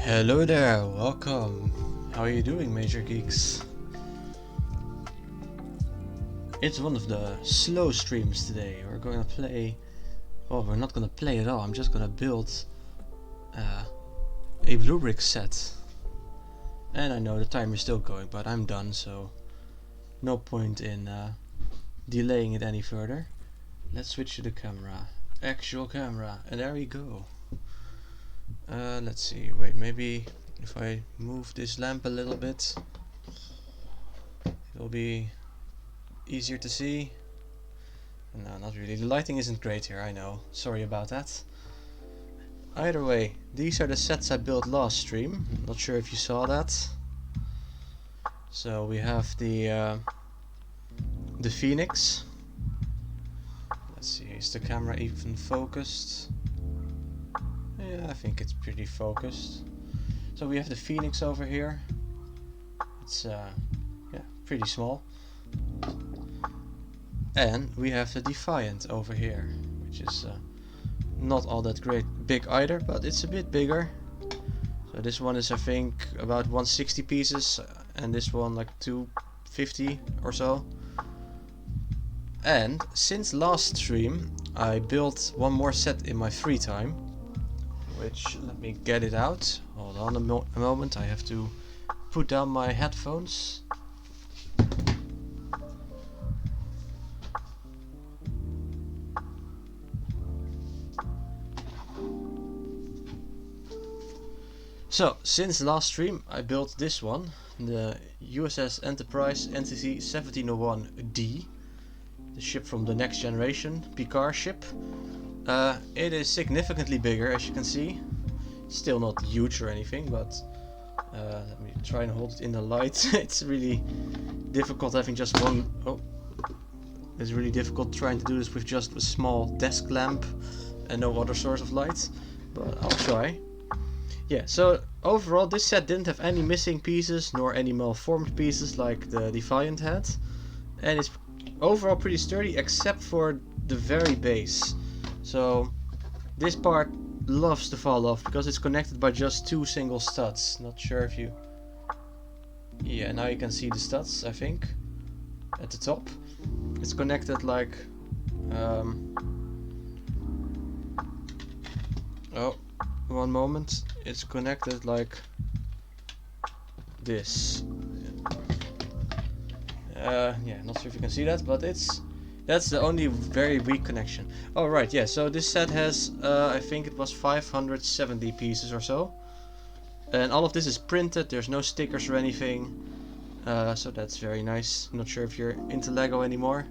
Hello there, welcome. How are you doing, Major Geeks? It's one of the slow streams today. We're gonna play... Well, we're not gonna play at all. I'm just gonna build a Bluebrixx set. And I know the timer is still going, but I'm done, so no point in delaying it any further. Let's switch to the camera. Actual camera, and there we go. Let's see, wait, maybe if I move this lamp a little bit, it'll be easier to see. No, not really. The lighting isn't great here, I know. Sorry about that. Either way, these are the sets I built last stream. Not sure if you saw that. So we have the Phoenix. Let's see, is the camera even focused? Yeah, I think it's pretty focused. So we have the Phoenix over here. It's yeah, pretty small. And we have the Defiant over here, which is not all that great big either, but it's a bit bigger. So this one is, I think, about 160 pieces, and this one like 250 or so. And since last stream, I built one more set in my free time, which, let me get it out. Hold on a moment, I have to put down my headphones. So, since last stream I built this one, the USS Enterprise NCC-1701D, the ship from the Next Generation Picard ship. It is significantly bigger, as you can see. Still not huge or anything, but let me try and hold it in the light. It's really difficult having just one... Oh, it's really difficult trying to do this with just a small desk lamp and no other source of light, but I'll try. Yeah, so overall this set didn't have any missing pieces nor any malformed pieces like the Defiant had, and it's overall pretty sturdy except for the very base. So this part loves to fall off because it's connected by just two single studs. Not sure if you... Yeah, now you can see the studs, I think, at the top. It's connected like... Oh, one moment. It's connected like this. Yeah, not sure if you can see that, but that's the only very weak connection. Oh right, yeah, so this set has I think it was 570 pieces or so, and all of this is printed. There's no stickers or anything, so that's very nice. I'm not sure if you're into Lego anymore,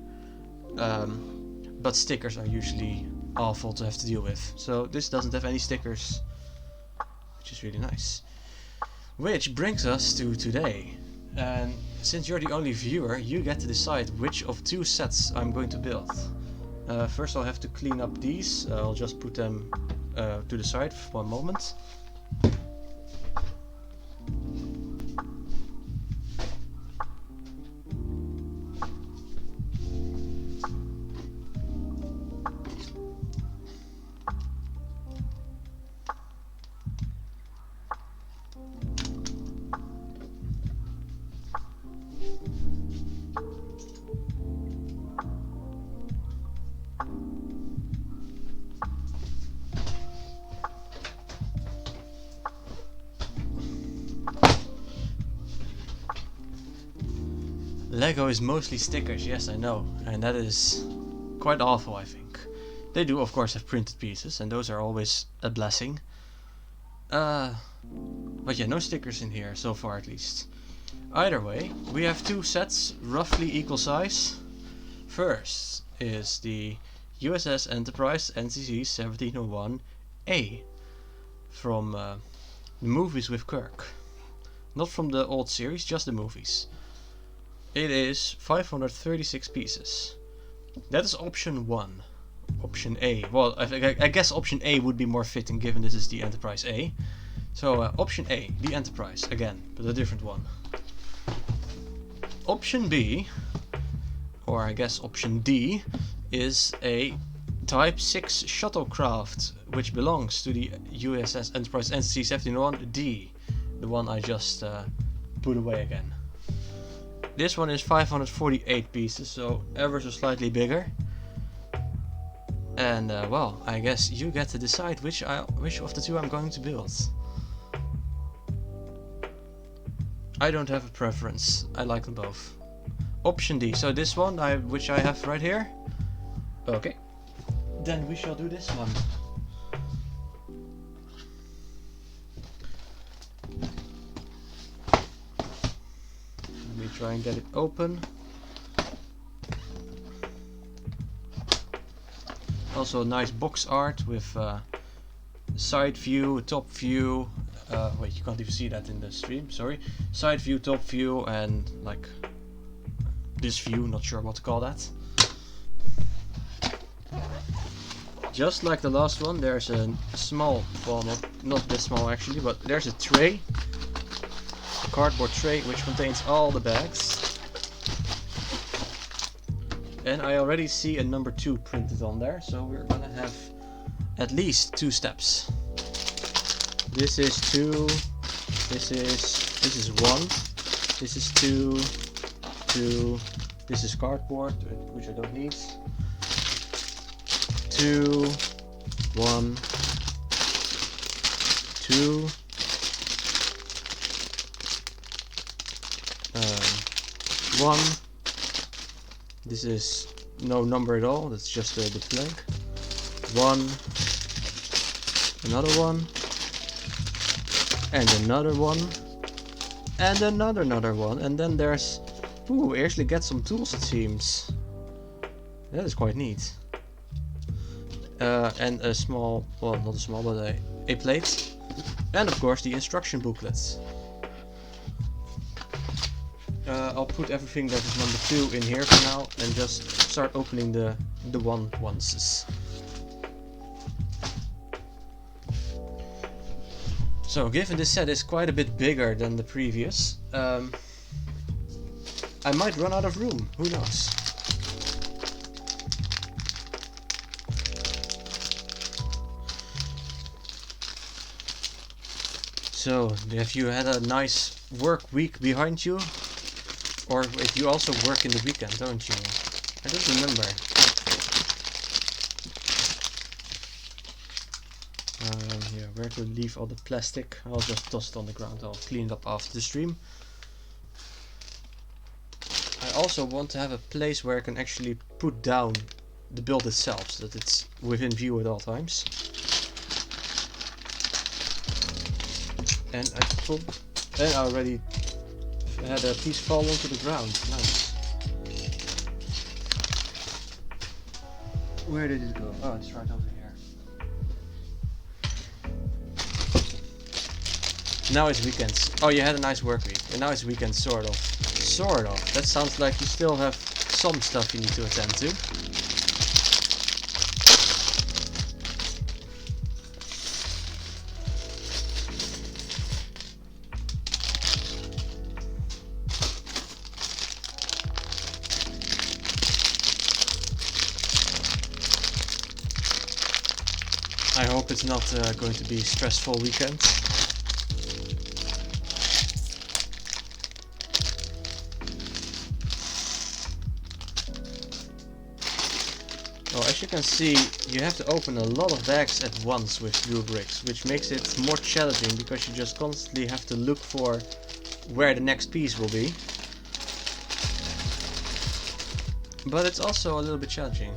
but stickers are usually awful to have to deal with, so this doesn't have any stickers, which is really nice. Which brings us to today. And since you're the only viewer, you get to decide which of two sets I'm going to build. First I'll have to clean up these. I'll just put them to the side for one moment. Lego is mostly stickers, yes I know, and that is quite awful I think. They do of course have printed pieces, and those are always a blessing. But yeah, no stickers in here, so far at least. Either way, we have two sets roughly equal size. First is the USS Enterprise NCC-1701A from the movies with Kirk. Not from the old series, just the movies. It is 536 pieces. That is option 1. Option A. Well, I guess option A would be more fitting given this is the Enterprise A. So option A, the Enterprise, again, but a different one. Option B, or I guess option D, is a Type 6 shuttlecraft, which belongs to the USS Enterprise NC-71D, the one I just put away again. This one is 548 pieces, so ever so slightly bigger. And well, I guess you get to decide which of the two I'm going to build. I don't have a preference, I like them both. Option D, so this one, which I have right here. Okay, then we shall do this one. Let me try and get it open. Also a nice box art with side view, top view. Wait, you can't even see that in the stream, sorry. Side view, top view, and like this view, not sure what to call that. Just like the last one, there's a small, well not this small actually, but there's a tray. A cardboard tray which contains all the bags. And I already see a number 2 printed on there, so we're gonna have at least 2 steps. This is 2, this is 1, this is 2, 2, this is cardboard, which I don't need. 2, 1, 2, 1. This is no number at all, that's just the blank. 1, another one, and another one, and another one, and then there's, ooh, we actually get some tools it seems. That is quite neat. And a small, well not a small, but a plate, and of course the instruction booklets. I'll put everything that is number 2 in here for now and just start opening the onces. So given this set is quite a bit bigger than the previous, I might run out of room, who knows. So, have you had a nice work week behind you? Or wait, you also work in the weekend, don't you? I don't remember. Yeah, where to leave all the plastic? I'll just toss it on the ground. I'll clean it up after the stream. I also want to have a place where I can actually put down the build itself, so that it's within view at all times. And I already had a piece fall onto the ground. Nice. Where did it go? Oh, it's right over here. Now it's weekends. Oh, you had a nice work week. And now it's weekend, sort of. Sort of. That sounds like you still have some stuff you need to attend to. I hope it's not going to be a stressful weekend. Well, as you can see, you have to open a lot of bags at once with Bluebrixx, which makes it more challenging because you just constantly have to look for where the next piece will be. But it's also a little bit challenging.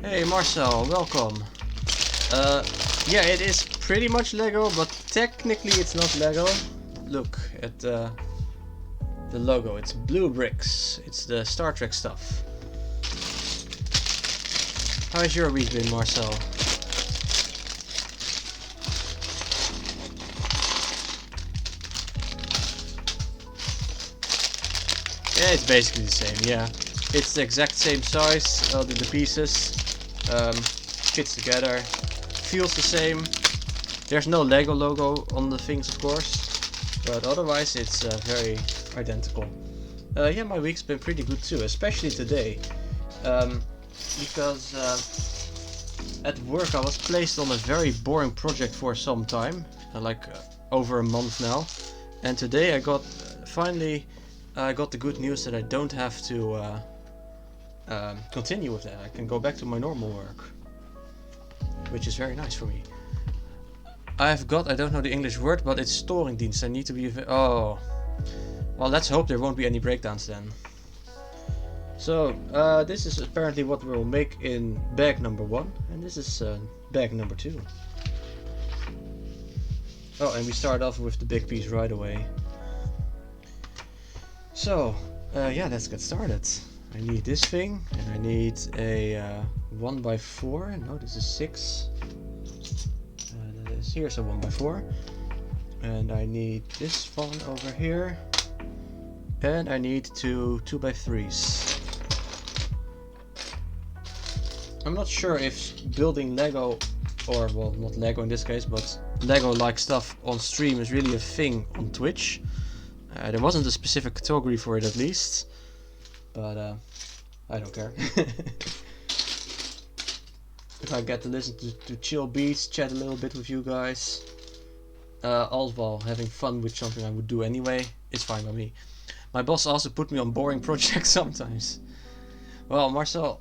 Hey Marcel, welcome. Yeah, it is pretty much Lego, but technically it's not Lego. Look at the logo, it's Bluebrixx, it's the Star Trek stuff. How's your week been, Marcel? Yeah, it's basically the same, yeah. It's the exact same size, the pieces, fits together, feels the same. There's no Lego logo on the things, of course, but otherwise it's very identical. Yeah, my week's been pretty good too, especially today, because at work I was placed on a very boring project for some time, like over a month now, and today I got finally I got the good news that I don't have to continue with that. I can go back to my normal work, which is very nice for me. I've got, I don't know the English word, but it's storingdienst. I need to be, oh, well, let's hope there won't be any breakdowns then. So, this is apparently what we'll make in bag number 1, and this is bag number 2. Oh, and we start off with the big piece right away. So, yeah, let's get started. I need this thing, and I need a 1x4, no, this is 6. Here's a 1x4, and I need this one over here, and I need two 2x3s. I'm not sure if building Lego, or well, not Lego in this case, but Lego-like stuff on stream is really a thing on Twitch. There wasn't a specific category for it, at least, but I don't care. If I get to listen to chill beats, chat a little bit with you guys, all while having fun with something I would do anyway, it's fine by me. My boss also put me on boring projects sometimes. Well, Marcel,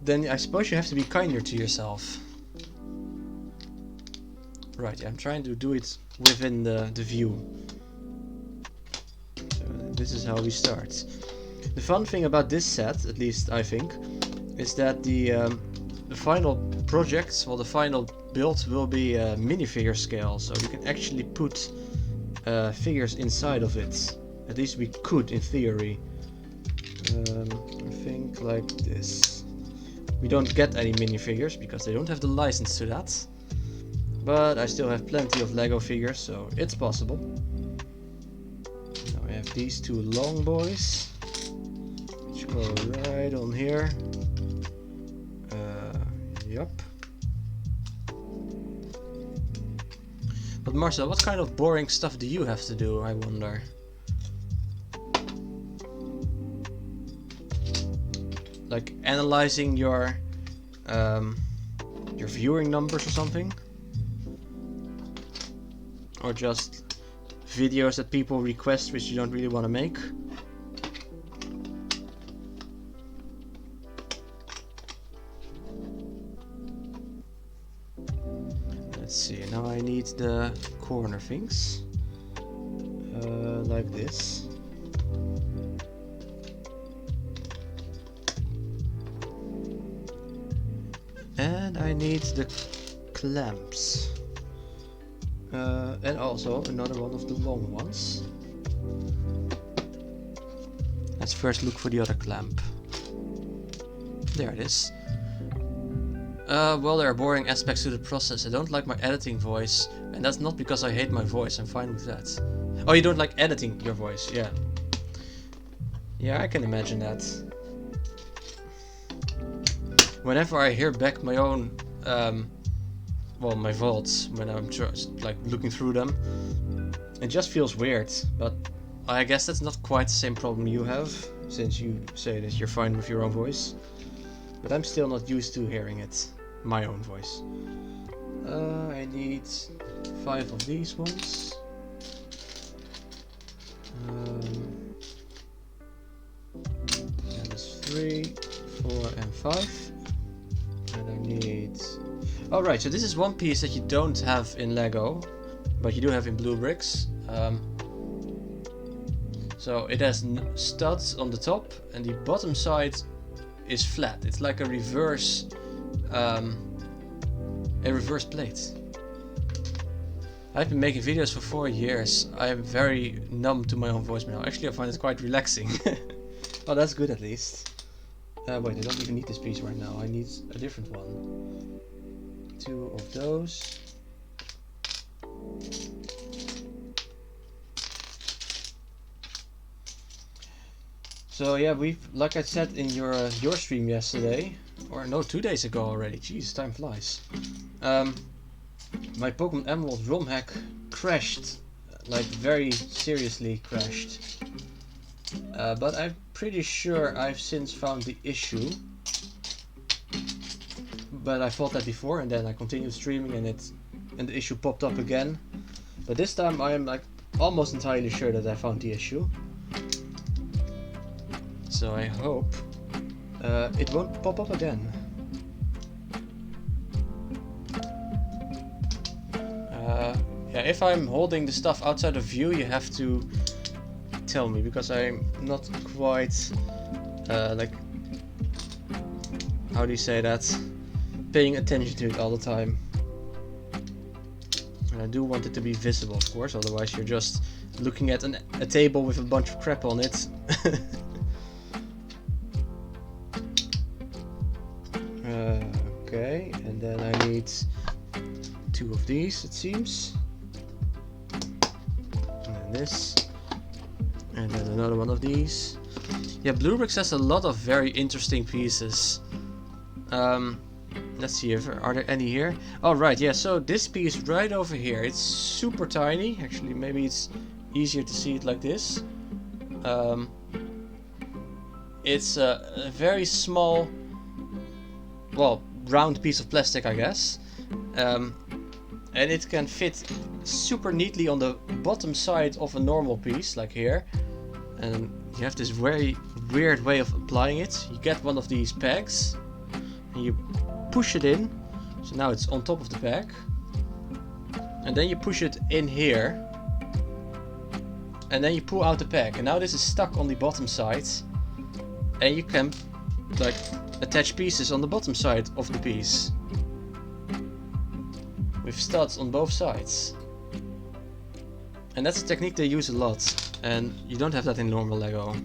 then I suppose you have to be kinder to yourself. Right, yeah, I'm trying to do it within the view. So this is how we start. The fun thing about this set, at least I think, is that the final project, well, the final build will be minifigure scale, so you can actually put figures inside of it. At least we could, in theory. I think like this. We don't get any minifigures because they don't have the license to that. But I still have plenty of Lego figures, so it's possible. Now we have these two long boys, which go right on here. Yep. But Marcel, what kind of boring stuff do you have to do, I wonder? Like analyzing your viewing numbers or something? Or just videos that people request which you don't really want to make? Let's see, now I need the corner things, like this. And I need the clamps, and also another one of the long ones. Let's first look for the other clamp. There it is. Well, there are boring aspects to the process. I don't like my editing voice, and that's not because I hate my voice, I'm fine with that. Oh, you don't like editing your voice, yeah. Yeah, I can imagine that. Whenever I hear back my own, well, my VODs, when I'm just like looking through them, it just feels weird, but I guess that's not quite the same problem you have, since you say that you're fine with your own voice. But I'm still not used to hearing it. My own voice. I need 5 of these ones. And there's 3, 4 and 5. And I need... Oh right, so this is one piece that you don't have in Lego, but you do have in Bluebrixx. So it has studs on the top, and the bottom side is flat. It's like a reverse plate. I've been making videos for 4 years. I am very numb to my own voice now. Actually, I find it quite relaxing. Oh, that's good at least. Wait, I don't even need this piece right now. I need a different one. 2 of those. So yeah, like I said in your stream yesterday, or no, 2 days ago already. Jeez, time flies. My Pokemon Emerald ROM hack crashed, like very seriously crashed. But I'm pretty sure I've since found the issue. but I thought that before, and then I continued streaming, and the issue popped up again. But this time I am like almost entirely sure that I found the issue. So I hope it won't pop up again. Yeah, if I'm holding the stuff outside of view, you have to tell me, because I'm not quite like, how do you say that, paying attention to it all the time. And I do want it to be visible, of course, otherwise you're just looking at a table with a bunch of crap on it. Okay, and then I need 2 of these, it seems. And then this. And then another one of these. Yeah, Bluebrixx has a lot of very interesting pieces. Let's see, are there any here? Oh right, yeah, so this piece right over here, it's super tiny. Actually, maybe it's easier to see it like this. It's a very small, well, round piece of plastic, I guess. And it can fit super neatly on the bottom side of a normal piece, like here. And you have this very weird way of applying it. You get one of these pegs, and you push it in. So now it's on top of the peg. And then you push it in here. And then you pull out the peg. And now this is stuck on the bottom side. And you can, like, attach pieces on the bottom side of the piece. With studs on both sides. And that's a technique they use a lot. And you don't have that in normal Lego.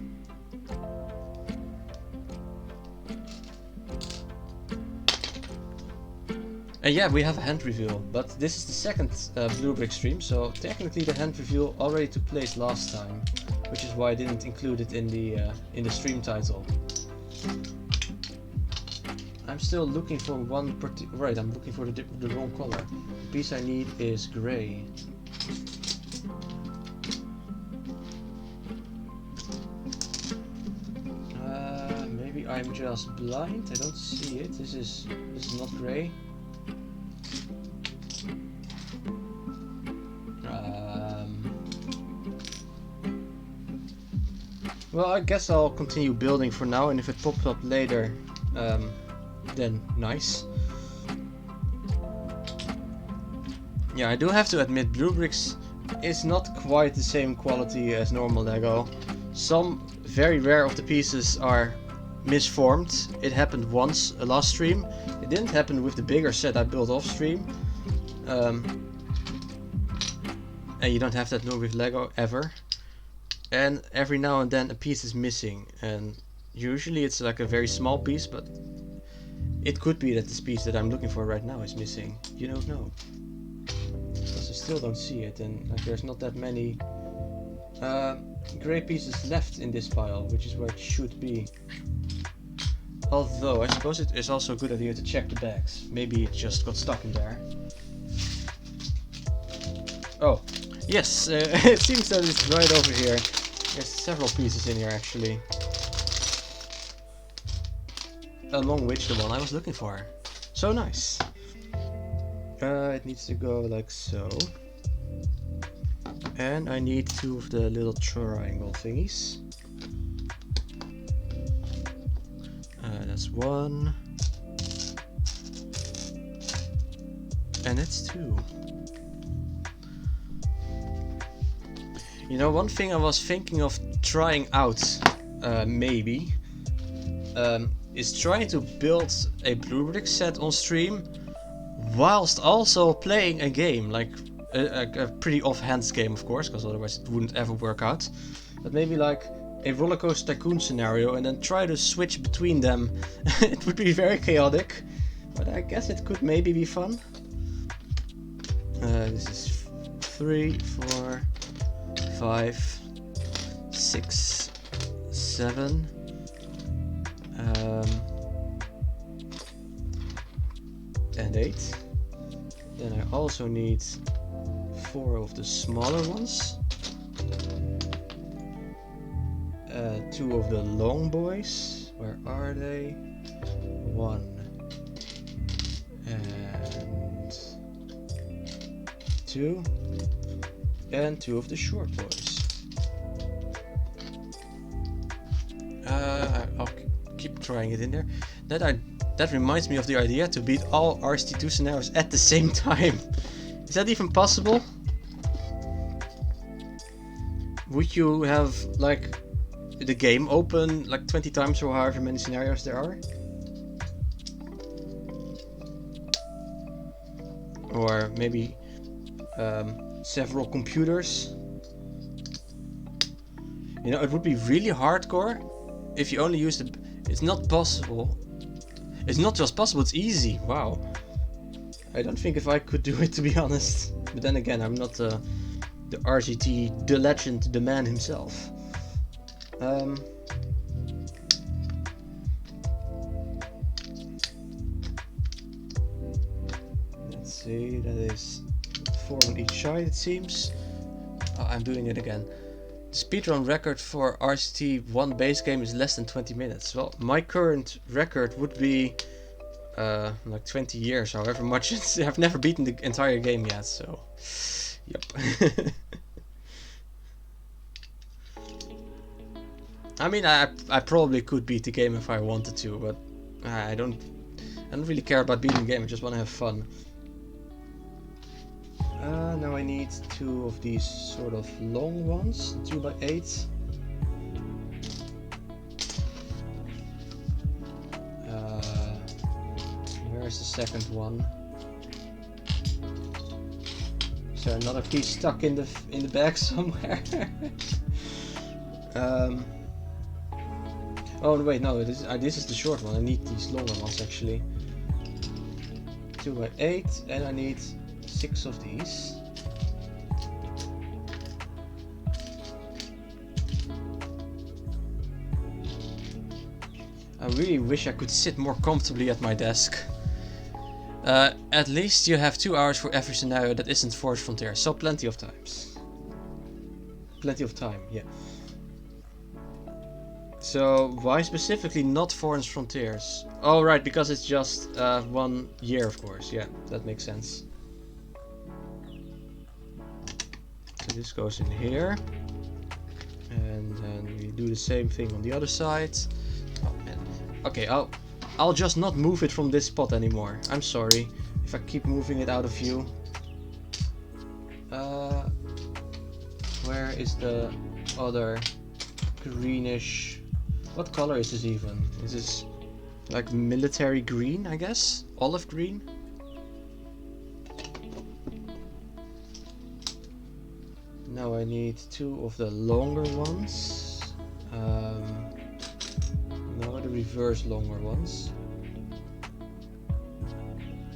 And yeah, we have a hand reveal, but this is the second Bluebrixx stream, so technically the hand reveal already took place last time, which is why I didn't include it in the stream title. I'm still looking for one right, I'm looking for the wrong color. The piece I need is grey. Maybe I'm just blind. I don't see it. This is not grey. Well, I guess I'll continue building for now, and if it pops up later, then nice. Yeah, I do have to admit, Bluebrixx is not quite the same quality as normal Lego. Some very rare of the pieces are misformed. It happened once, last stream. It didn't happen with the bigger set I built off stream. And you don't have that nor with Lego ever. And every now and then a piece is missing, and usually it's like a very small piece, but it could be that this piece that I'm looking for right now is missing. You don't know, because I still don't see it, and like, there's not that many grey pieces left in this pile, which is where it should be. Although I suppose it is also a good idea to check the bags. Maybe it just got stuck in there. Oh, yes, it seems that it's right over here. There's several pieces in here actually. Among which the one I was looking for. So nice. It needs to go like so. And I need 2 of the little triangle thingies. That's 1. And it's 2. You know, one thing I was thinking of trying out, maybe, is trying to build a Bluebrixx set on stream whilst also playing a game, like a pretty offhand game, of course, because otherwise it wouldn't ever work out. But maybe like a rollercoaster tycoon scenario, and then try to switch between them. It would be very chaotic, but I guess it could maybe be fun. This is 3, 4, 5, 6, 7. And 8. Then I also need 4 of the smaller ones. 2 of the long boys. Where are they? 1, 2. And 2 of the short boys. I'll keep trying it in there. That reminds me of the idea to beat all RCT2 scenarios at the same time. Is that even possible? Would you have like the game open like 20 times or however many scenarios there are? Or maybe several computers? You know, it would be really hardcore if you only use the... It's not possible. It's not just possible, it's easy. Wow. I don't think if I could do it, to be honest. But then again, I'm not the RGT, the legend, the man himself. Let's see, that is 4 on each side, it seems. Oh, I'm doing it again. The speedrun record for RCT 1 base game is less than 20 minutes. Well, my current record would be like 20 years, however much it's... I've never beaten the entire game yet, so... Yep. I mean, I probably could beat the game if I wanted to, but I don't really care about beating the game, I just want to have fun. Now I need 2 of these sort of long ones, 2x8. Where's the second one? Is there another piece stuck in the bag somewhere? Oh wait, no, this is the short one. I need these longer ones actually. 2x8, and I need 6 of these. I really wish I could sit more comfortably at my desk. At least you have 2 hours for every scenario that isn't Forest Frontier, so plenty of times. Plenty of time, yeah. So why specifically not Forest Frontiers? Oh right, because it's just 1 year, of course. Yeah, that makes sense. So this goes in here, and then we do the same thing on the other side. Oh man. Okay, I'll just not move it from this spot anymore. I'm sorry if I keep moving it out of view. Where is the other greenish? What color is this even? Is this like military green, I guess? Olive green? Now I need 2 of the longer ones. No, the reverse longer ones.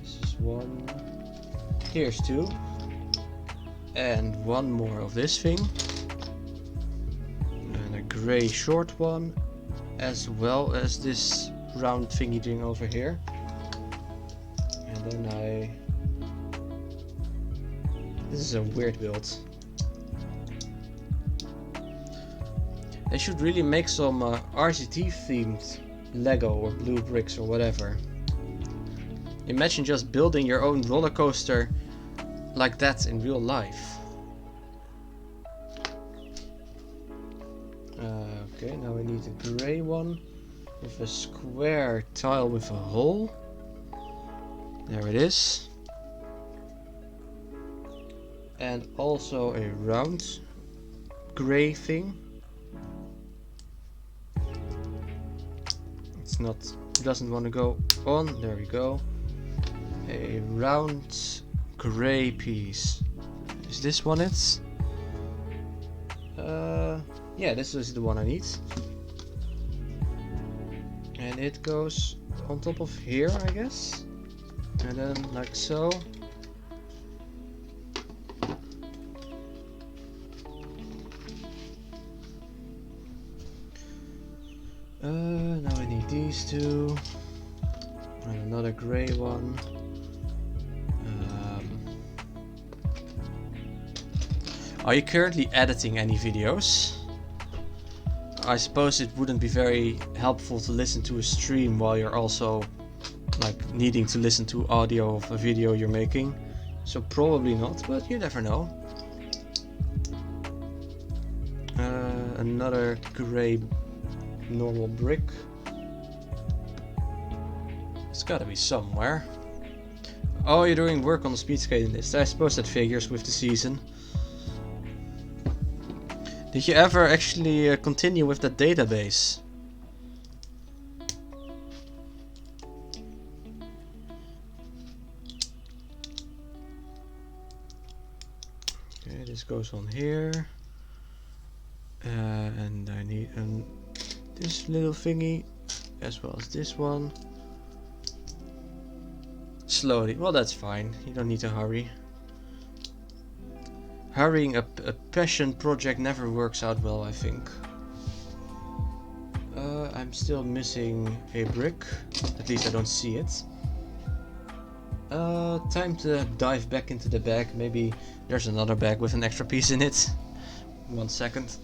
This is 1. Here's 2. And 1 more of this thing. And a grey short one. As well as this round thingy thing over here. And then this is a weird build. They should really make some RCT themed Lego or Bluebrixx or whatever. Imagine just building your own roller coaster like that in real life. Okay, now we need a grey one with a square tile with a hole. There it is. And also a round grey thing. It doesn't want to go on. There we go. A round grey piece. Is this one it? Yeah, this is the one I need. And it goes on top of here, I guess. And then like so. Now I need these 2. And another grey one. Are you currently editing any videos? I suppose it wouldn't be very helpful to listen to a stream while you're also like needing to listen to audio of a video you're making. so probably not, but you never know. Another grey normal brick. It's gotta be somewhere. Oh, you're doing work on the speed skating list. I suppose that figures with the season. Did you ever actually continue with that database? Okay, this goes on here. And I need this little thingy as well as this one. Slowly. Well, that's fine. You don't need to hurry. Hurrying a passion project never works out well, I think. I'm still missing a brick. At least I don't see it. Time to dive back into the bag. Maybe there's another bag with an extra piece in it. 1 second.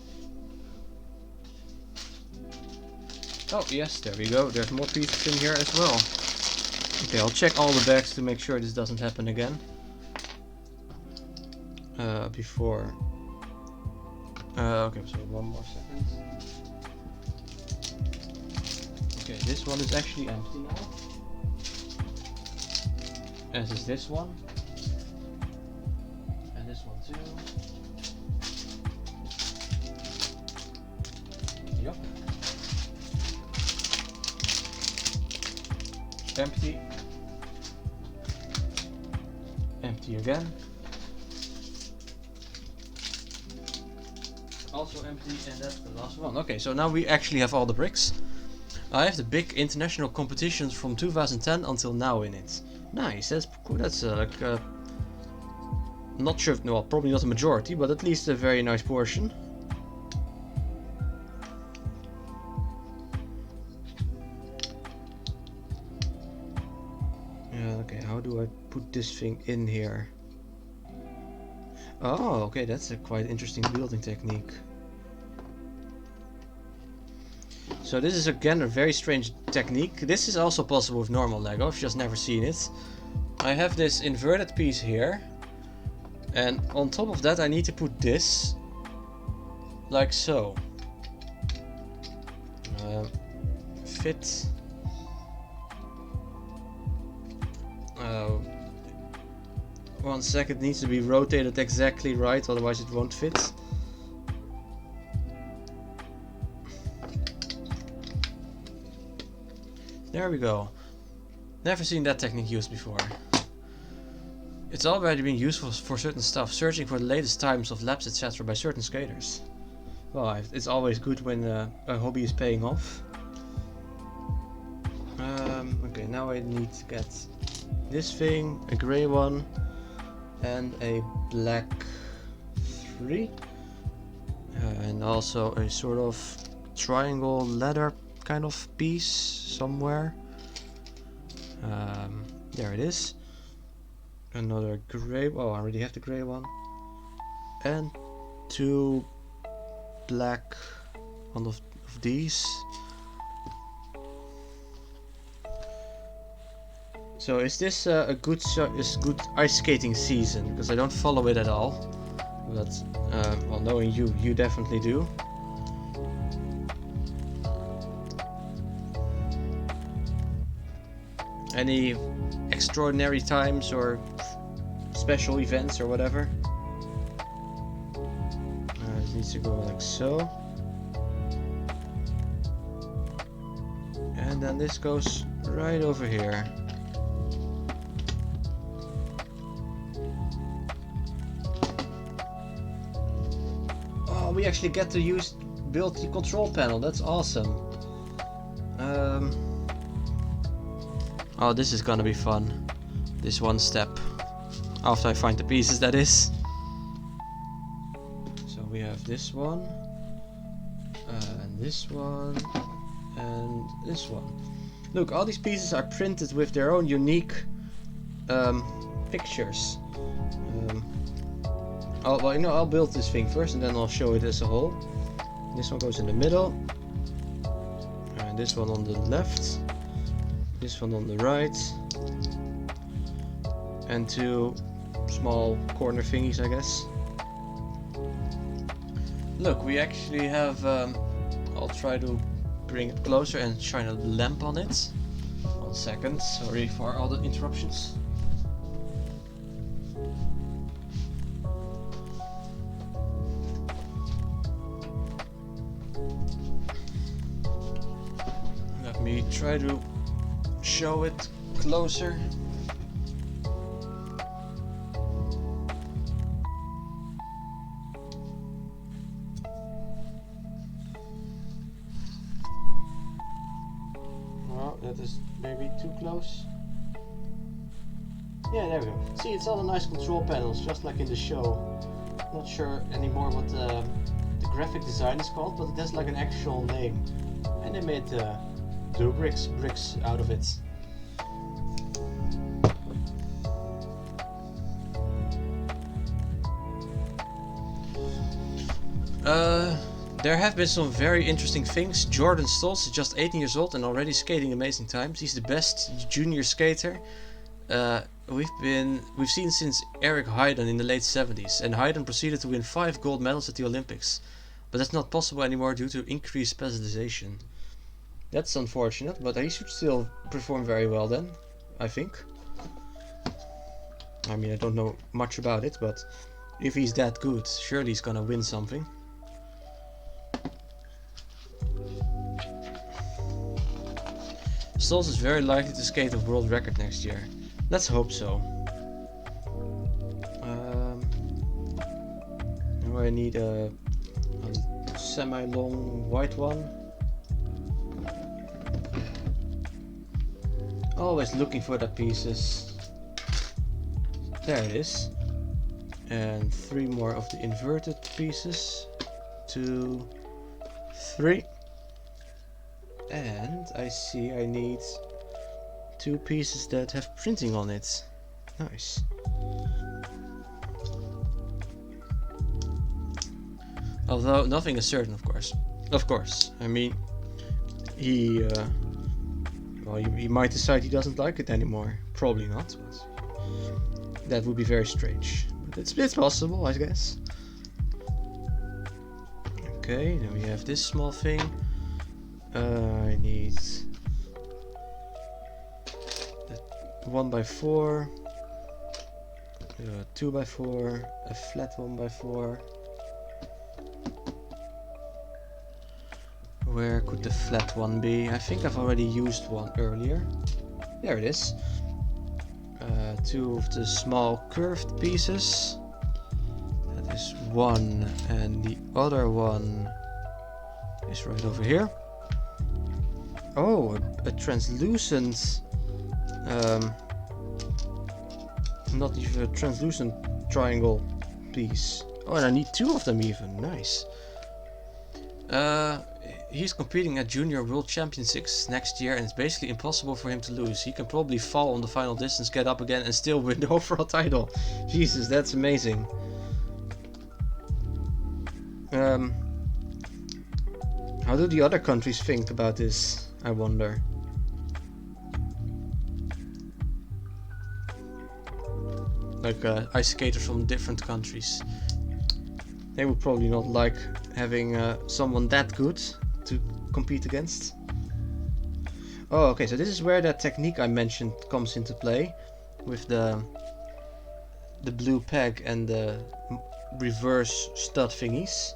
Oh yes, there we go. There's more pieces in here as well. Okay, I'll check all the bags to make sure this doesn't happen again. Before. Okay, so 1 more second. Okay, this one is actually empty now. As is this one. And this one too. Yup. Empty. Empty again. Also empty, and that's the last one. Okay, so now we actually have all the bricks. I have the big international competitions from 2010 until now in it. Nice, that's cool. That's like not sure, well, probably not a majority, but at least a very nice portion. Yeah, okay, how do I put this thing in here? Oh, okay, that's a quite interesting building technique. So this is again a very strange technique. This is also possible with normal Lego, I've just never seen it. I have this inverted piece here. And on top of that I need to put this. Like so. Fit. 1 second, needs to be rotated exactly right, otherwise it won't fit. There we go. Never seen that technique used before. It's already been useful for certain stuff, searching for the latest times of laps etc. by certain skaters. Well, it's always good when a hobby is paying off. Okay, now I need to get this thing, a grey one, and a black 3. And also a sort of triangle ladder kind of piece somewhere. There it is. Another grey. Oh, I already have the grey one. And 2 black one of these. So is this a good ice skating season? Because I don't follow it at all. But well, knowing you, you definitely do. Any extraordinary times or special events or whatever? It needs to go like so. And then this goes right over here. Oh, we actually get to build the control panel. That's awesome. Oh, this is gonna be fun. This one step. After I find the pieces, that is. So we have this one. And this one. And this one. Look, all these pieces are printed with their own unique pictures. I'll build this thing first and then I'll show it as a whole. This one goes in the middle. And this one on the left. This one on the right. And 2 small corner thingies, I guess. Look, we actually have, I'll try to bring it closer and shine a lamp on it. 1 second, sorry for all the interruptions. Let me try to show it closer. That is maybe too close. Yeah, there we go. See, it's all the nice control panels, just like in the show. Not sure anymore what the graphic design is called, but it has like an actual name. And they made Bluebrixx bricks out of it. There have been some very interesting things. Jordan Stolz is just 18 years old and already skating amazing times. He's the best junior skater we've seen since Eric Heiden in the late 70s, and Heiden proceeded to win 5 gold medals at the Olympics. But that's not possible anymore due to increased specialization. That's unfortunate, but he should still perform very well then, I think. I mean, I don't know much about it, but if he's that good, surely he's gonna win something. Stolz is very likely to skate a world record next year. Let's hope so. Now I need a semi-long white one. Always looking for the pieces. There it is. And 3 more of the inverted pieces. 2, 3. And I see I need 2 pieces that have printing on it. Nice. Although nothing is certain, of course. Of course. I mean, he might decide he doesn't like it anymore. Probably not, but that would be very strange. But it's possible, I guess. Okay, then we have this small thing. I need 1x4, 2x4, a flat 1x4. Where could the flat one be? I think I've already used one earlier. There it is. 2 of the small curved pieces. That is 1, and the other one is right over here. Oh, a translucent, not even a translucent triangle piece. Oh, and I need 2 of them even. Nice. He's competing at Junior World Championships next year, and it's basically impossible for him to lose. He can probably fall on the final distance, get up again, and still win the overall title. Jesus, that's amazing. How do the other countries think about this? I wonder. Like ice skaters from different countries. They would probably not like having someone that good to compete against. Oh, okay, so this is where that technique I mentioned comes into play, with the blue peg and the reverse stud thingies.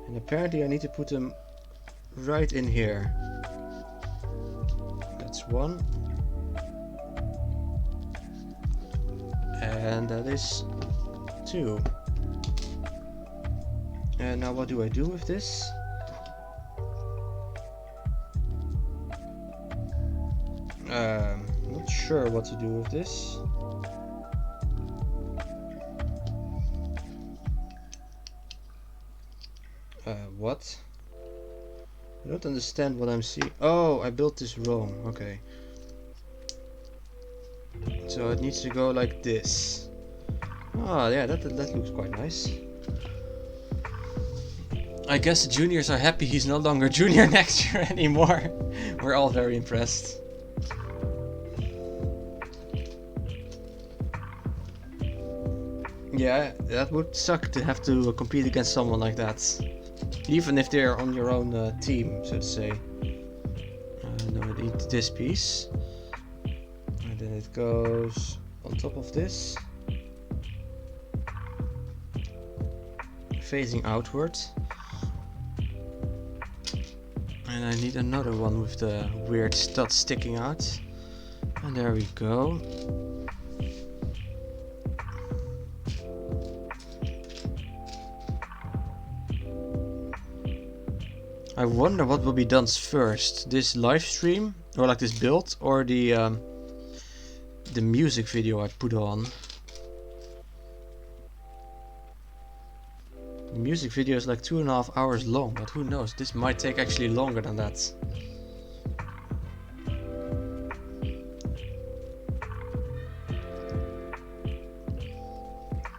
And apparently I need to put them right in here. That's 1. And that is 2. And now what do I do with this? Not sure what to do with this. What? I don't understand what I'm seeing. Oh, I built this wrong. Okay. So it needs to go like this. Ah, yeah, that looks quite nice. I guess the juniors are happy he's no longer junior next year anymore. We're all very impressed. Yeah, that would suck to have to compete against someone like that. Even if they're on your own team, so to say. No, I need this piece. And then it goes on top of this. Facing outward. And I need another one with the weird stud sticking out. And there we go. I wonder what will be done first, this live stream, or like this build, or the music video I put on. The music video is like 2.5 hours long, but who knows, this might take actually longer than that.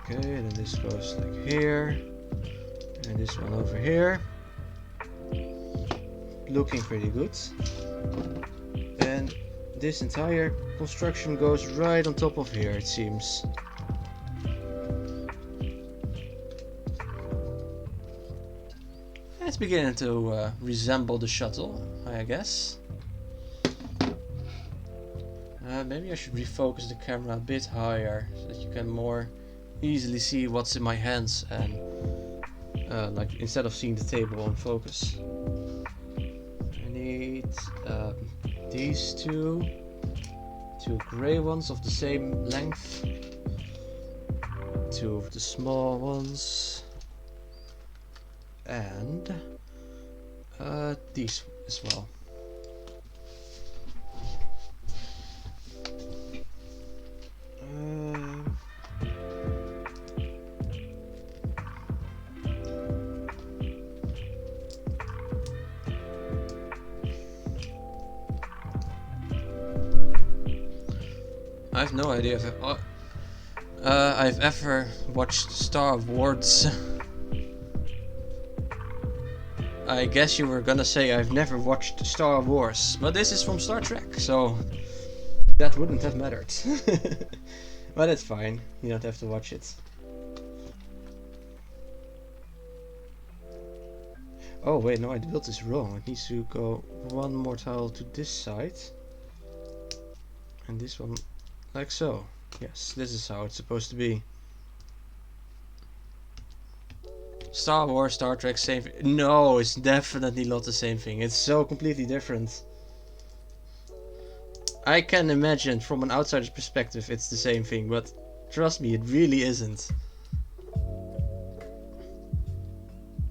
Okay, then this goes like here, and this one over here. Looking pretty good. And this entire construction goes right on top of here, it seems. It's beginning to resemble the shuttle, I guess. Maybe I should refocus the camera a bit higher so that you can more easily see what's in my hands, and like instead of seeing the table on focus. These two grey ones of the same length, two of the small ones, and these as well. I have no idea if I've ever watched Star Wars. I guess you were gonna say I've never watched Star Wars, but this is from Star Trek, so that wouldn't have mattered. But it's fine, you don't have to watch it. Oh wait, no, I built this wrong. It needs to go one more tile to this side. And this one like so. Yes, this is how it's supposed to be. Star Wars, Star Trek, same thing. No, it's definitely not the same thing. It's so completely different. I can imagine from an outsider's perspective it's the same thing, but trust me, it really isn't.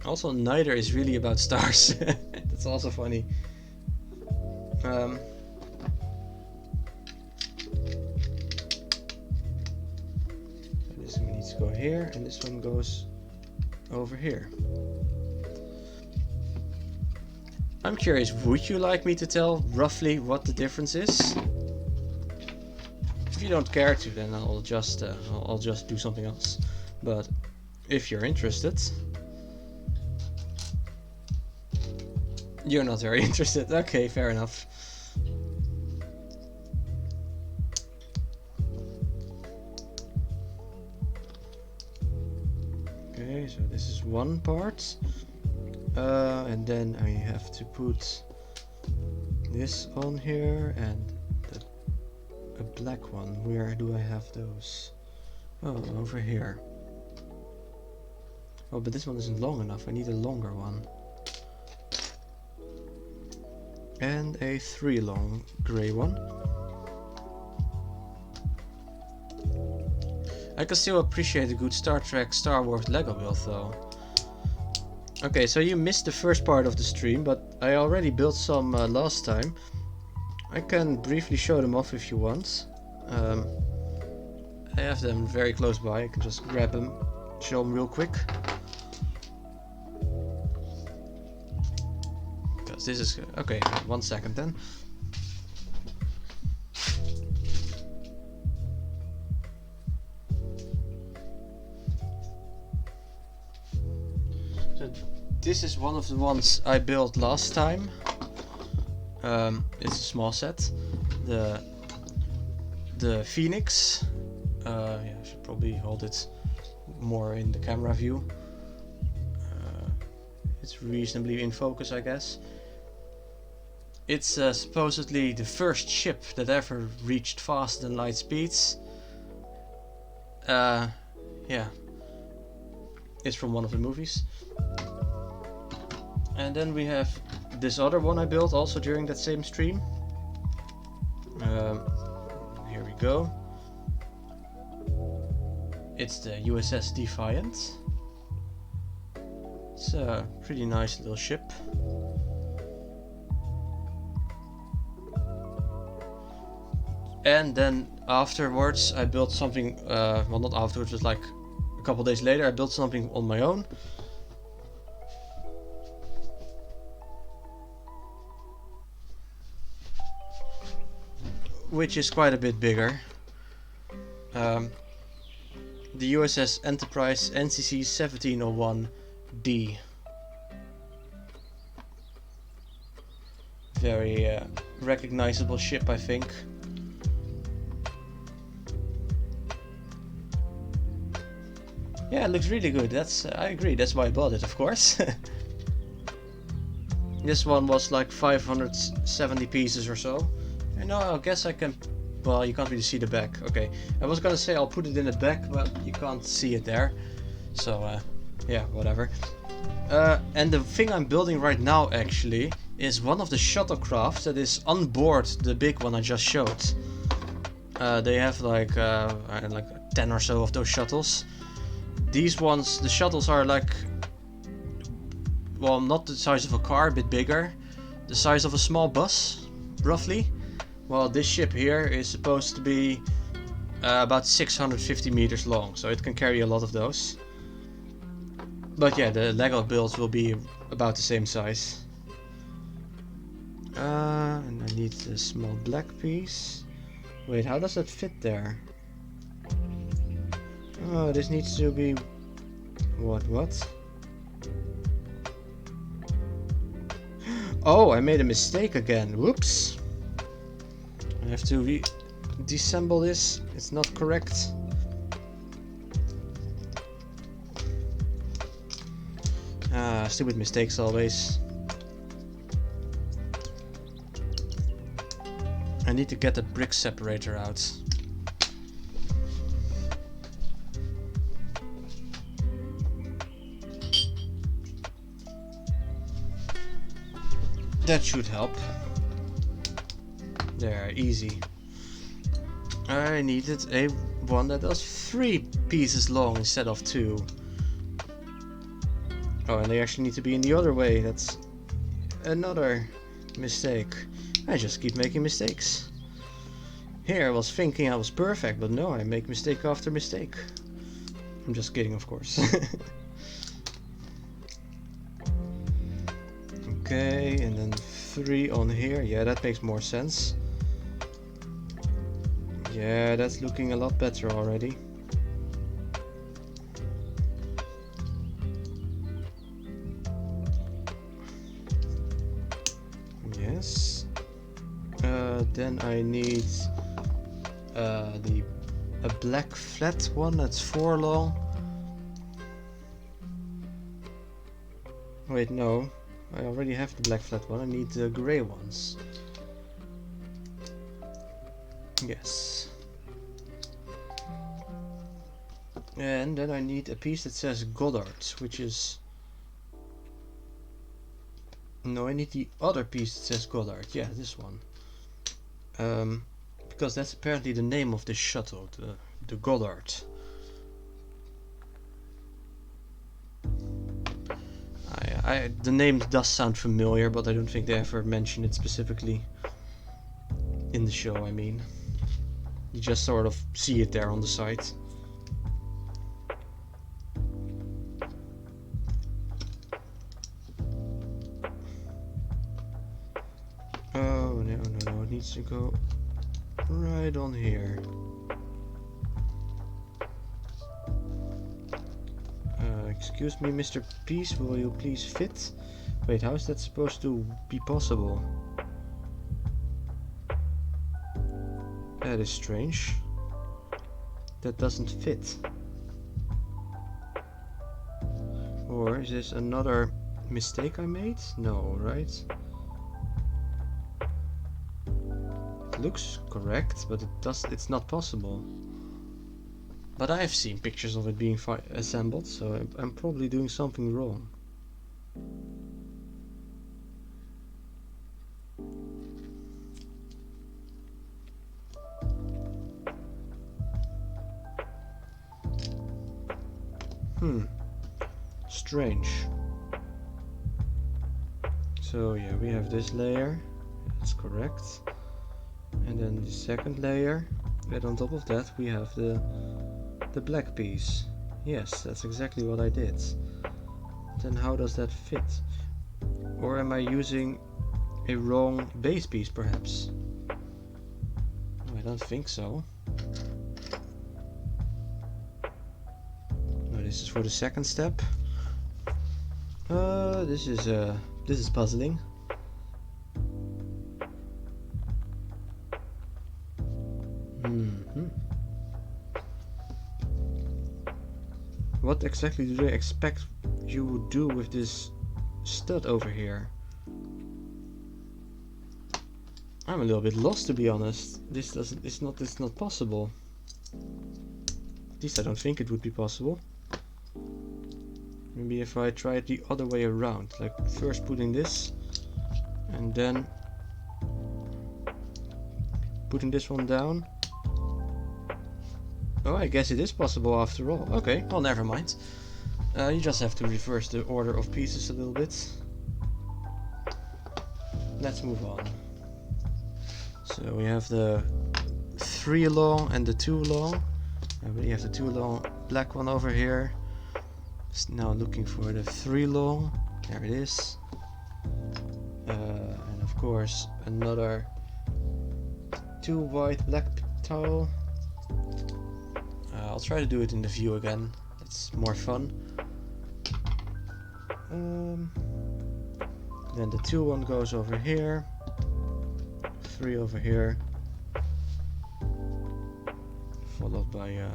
Also, neither is really about stars. That's also funny. This one needs to go here, and this one goes over here. I'm curious, would you like me to tell roughly what the difference is? If you don't care to, then I'll just do something else. But if you're interested, you're not very interested. Okay, fair enough. Okay, so this is one part. And then I have to put this on here and a black one. Where do I have those? Oh, over here. Oh, but this one isn't long enough. I need a longer one. And a 3 long grey one. I can still appreciate a good Star Trek, Star Wars Lego build though. Okay, so you missed the first part of the stream, but I already built some last time. I can briefly show them off if you want. I have them very close by. I can just grab them, show them real quick. Because this is... Okay, 1 second then. This is one of the ones I built last time. It's a small set. The Phoenix. Yeah, I should probably hold it more in the camera view. It's reasonably in focus, I guess. It's supposedly the first ship that ever reached faster than light speeds. Yeah, it's from one of the movies. And then we have this other one I built also during that same stream. Here we go. It's the USS Defiant. It's a pretty nice little ship. And then afterwards I built something, well, not afterwards, just like a couple days later I built something on my own. Which is quite a bit bigger. The USS Enterprise NCC 1701D. Very recognizable ship, I think. Yeah, it looks really good. That's I agree. That's why I bought it, of course. This one was like 570 pieces or so. And now I guess I can. Well, you can't really see the back. Okay, I was gonna say I'll put it in the back, but you can't see it there. So yeah, whatever. And the thing I'm building right now actually is one of the shuttlecrafts that is on board the big one I just showed. They have like 10 or so of those shuttles. These ones, the shuttles are like, well, not the size of a car, a bit bigger. The size of a small bus, roughly. Well, this ship here is supposed to be about 650 meters long, so it can carry a lot of those. But yeah, the Lego builds will be about the same size. And I need a small black piece. Wait, how does that fit there? Oh, this needs to be... What? Oh, I made a mistake again. Whoops. I have to disassemble this. It's not correct. Stupid mistakes always. I need to get the brick separator out. That should help. There, easy. I needed a one that was 3 pieces long instead of 2. Oh, and they actually need to be in the other way. That's another mistake. I just keep making mistakes. Here I was thinking I was perfect, but no, I make mistake after mistake. I'm just kidding, of course. Okay, and then 3 on here. Yeah, that makes more sense. Yeah, that's looking a lot better already. Yes. Then I need a black flat one that's 4 long. Wait, no. I already have the black flat one. I need the grey ones. Yes. And then I need a piece that says Goddard, which is... No, I need the other piece that says Goddard. Yeah, this one. Because that's apparently the name of the shuttle, the Goddard. The name does sound familiar, but I don't think they ever mention it specifically in the show, I mean. You just sort of see it there on the side. Oh, no, it needs to go right on here. Excuse me, Mr. Peace, will you please fit? Wait, how is that supposed to be possible? That is strange. That doesn't fit. Or is this another mistake I made? No, right? It looks correct, but it's not possible. But I have seen pictures of it being assembled, so I'm probably doing something wrong. Strange. So yeah, we have this layer, that's correct. And then the second layer, and on top of that we have the black piece. Yes, that's exactly what I did. Then how does that fit? Or am I using a wrong base piece perhaps? I don't think so. No, this is for the second step. This is puzzling. What exactly do they expect you would do with this stud over here? I'm a little bit lost, to be honest. It's not possible. At least I don't think it would be possible. Maybe if I try it the other way around, like first putting this and then putting this one down. Oh, I guess it is possible after all. Okay, well, never mind. You just have to reverse the order of pieces a little bit. Let's move on. So we have the 3 long and the 2 long. We have the 2 long black one over here. Just now looking for the 3 long. There it is. And of course another 2 white black towel. I'll try to do it in the view again. It's more fun. Then the 2 one goes over here. 3 over here. Followed by a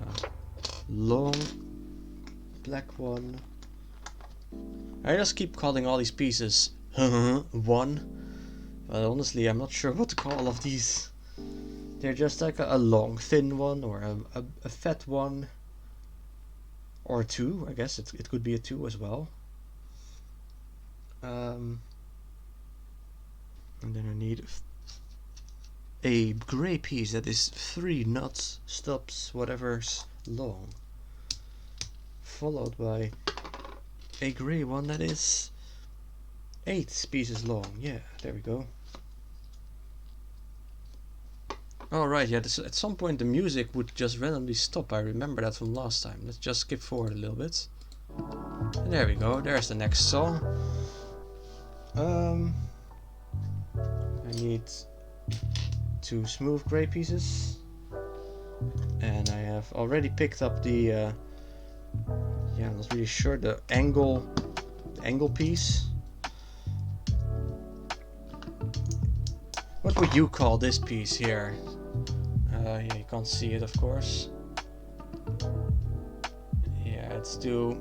long black one. I just keep calling all these pieces one. But honestly, I'm not sure what to call all of these. They're just like a long thin one, or a fat one, or 2. I guess it could be a 2 as well. And then I need a gray piece that is 3 nuts, stops, whatever's long, followed by a gray one that is 8 pieces long. Yeah, there we go. Alright, yeah, at some point the music would just randomly stop. I remember that from last time. Let's just skip forward a little bit. And there we go, there's the next song. I need 2 smooth gray pieces. And I have already picked up the, yeah, I'm not really sure, the angle piece. What would you call this piece here? Yeah, you can't see it, of course. Yeah, it's too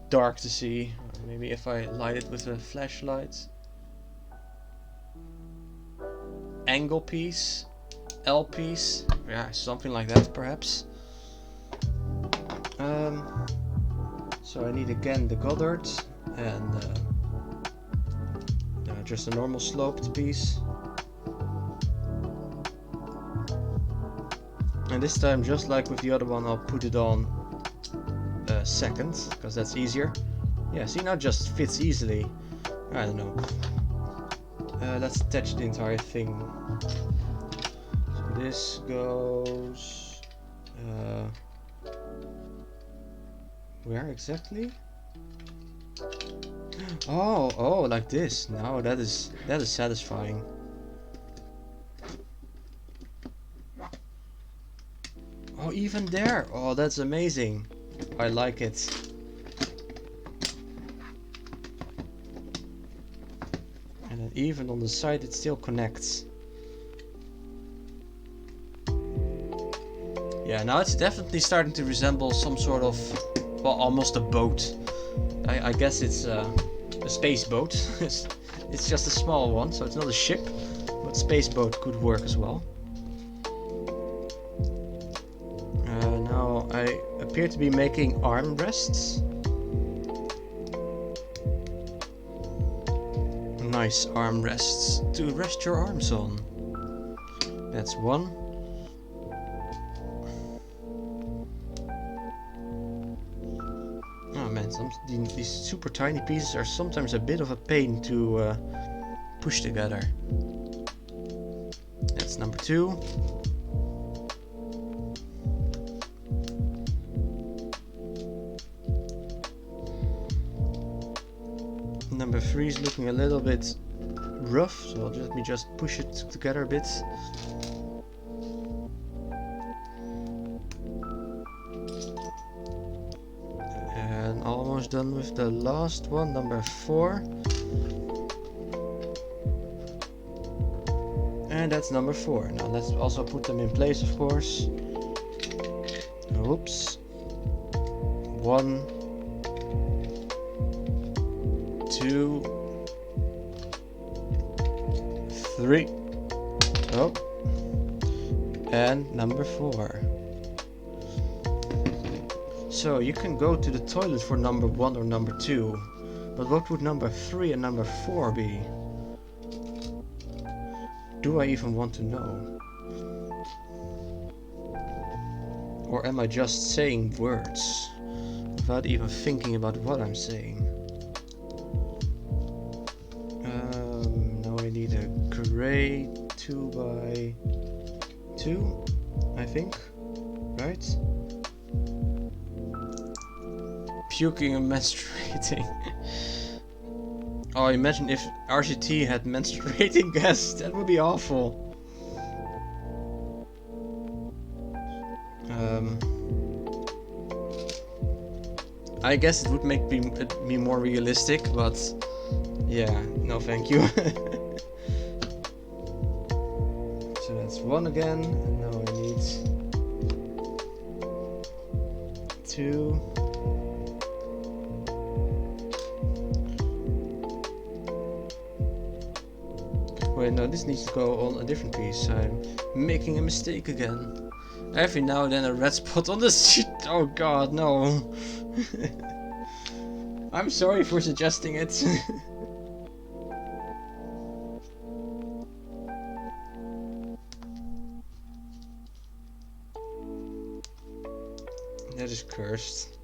dark to see. Maybe if I light it with a flashlight. Angle piece, L piece, yeah, something like that perhaps. So I need again the Goddard and just a normal sloped piece. And this time, just like with the other one, I'll put it on second, because that's easier. Yeah, see, now it just fits easily. I don't know. Let's attach the entire thing. So this goes... where exactly? Oh, like this. Now that is satisfying. Oh, even there. Oh, that's amazing. I like it. And then even on the side it still connects. Yeah, now it's definitely starting to resemble some sort of, well, almost a boat. I guess it's a space boat. It's just a small one, so it's not a ship, but space boat could work as well. Now I appear to be making armrests. Nice armrests to rest your arms on. That's one. Oh man, these super tiny pieces are sometimes a bit of a pain to push together. That's number 2. Number 3 is looking a little bit rough, so let me just push it together a bit. And almost done with the last one, number 4. And that's number 4. Now let's also put them in place, of course. Oops. 1, 2, 3. Oh. And number 4. So you can go to the toilet for number 1 or number 2, but what would number 3 and number 4 be? Do I even want to know? Or am I just saying words without even thinking about what I'm saying? Now I need a gray 2x2, I think, right? Puking and menstruating. Oh, imagine if RCT had menstruating guests. That would be awful. I guess it would make me more realistic, but yeah, no thank you. So that's 1 again, and now I need 2. Wait, no, this needs to go on a different piece. I'm making a mistake again. Every now and then a red spot on the sheet. Oh god, no. I'm sorry for suggesting it. That is cursed.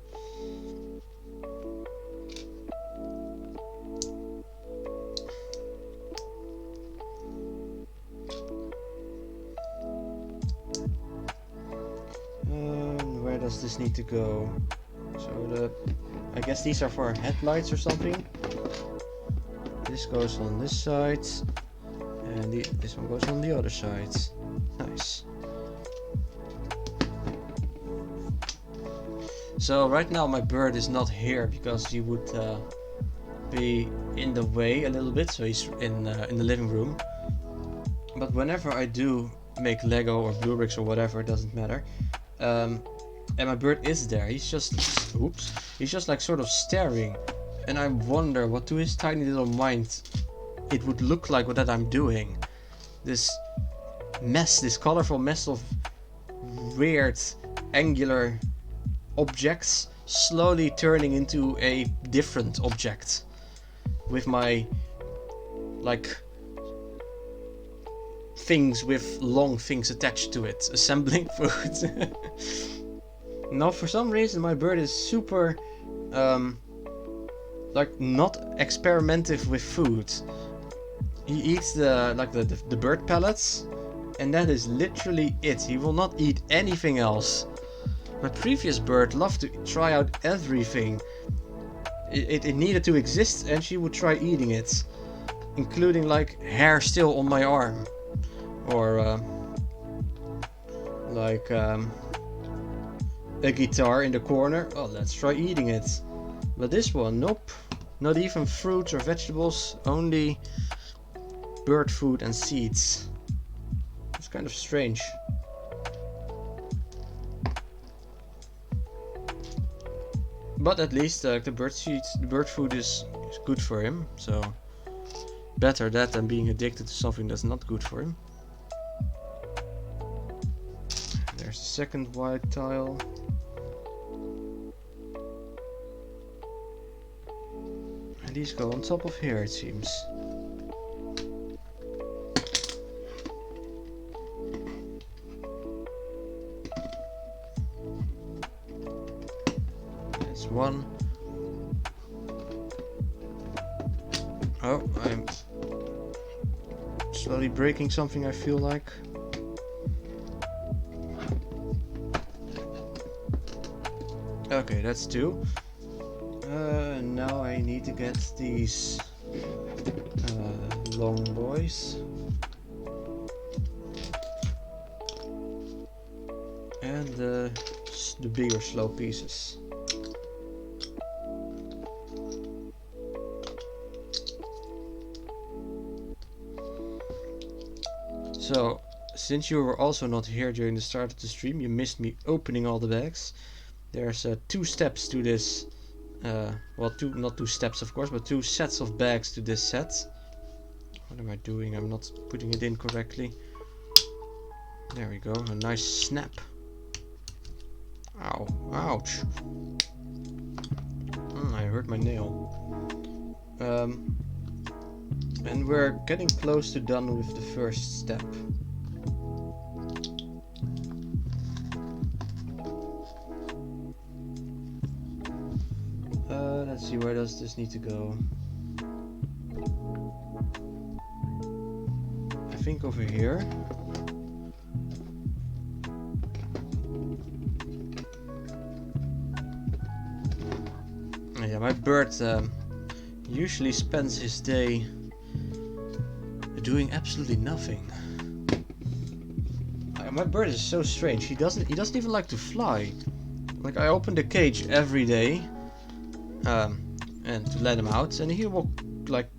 Where does this need to go? So I guess these are for headlights or something. This goes on this side, and this one goes on the other side. Nice. So right now my bird is not here because he would be in the way a little bit, so he's in the living room. But whenever I do make Lego or Bluebrixx or whatever, it doesn't matter. And my bird is there. He's just, oops, he's just like sort of staring, and I wonder what to his tiny little mind it would look like what that I'm doing. This mess, this colorful mess of weird angular objects slowly turning into a different object with my like things with long things attached to it assembling food. Now for some reason my bird is super like not experimentative with food. He eats the bird pellets, and that is literally it. He will not eat anything else. My previous bird loved to try out everything. It needed to exist, and she would try eating it, including like hair still on my arm, or like a guitar in the corner. Oh, let's try eating it. But this one, nope. Not even fruits or vegetables, only bird food and seeds. It's kind of strange. But at least the bird food is good for him, so better that than being addicted to something that's not good for him. There's the second white tile. And these go on top of here, it seems. That's one. Oh, I'm slowly breaking something, I feel like. Okay, that's two. Now I need to get these long boys. And the bigger slow pieces. So, since you were also not here during the start of the stream, you missed me opening all the bags. There's 2 steps to this, well, not two steps of course, but 2 sets of bags to this set. What am I doing? I'm not putting it in correctly. There we go, a nice snap. Ow, ouch. I hurt my nail. And we're getting close to done with the first step. Let's see, where does this need to go? I think over here. Yeah, my bird usually spends his day doing absolutely nothing. My bird is so strange. He doesn't even like to fly. Like, I open the cage every day, and to let him out, and he will like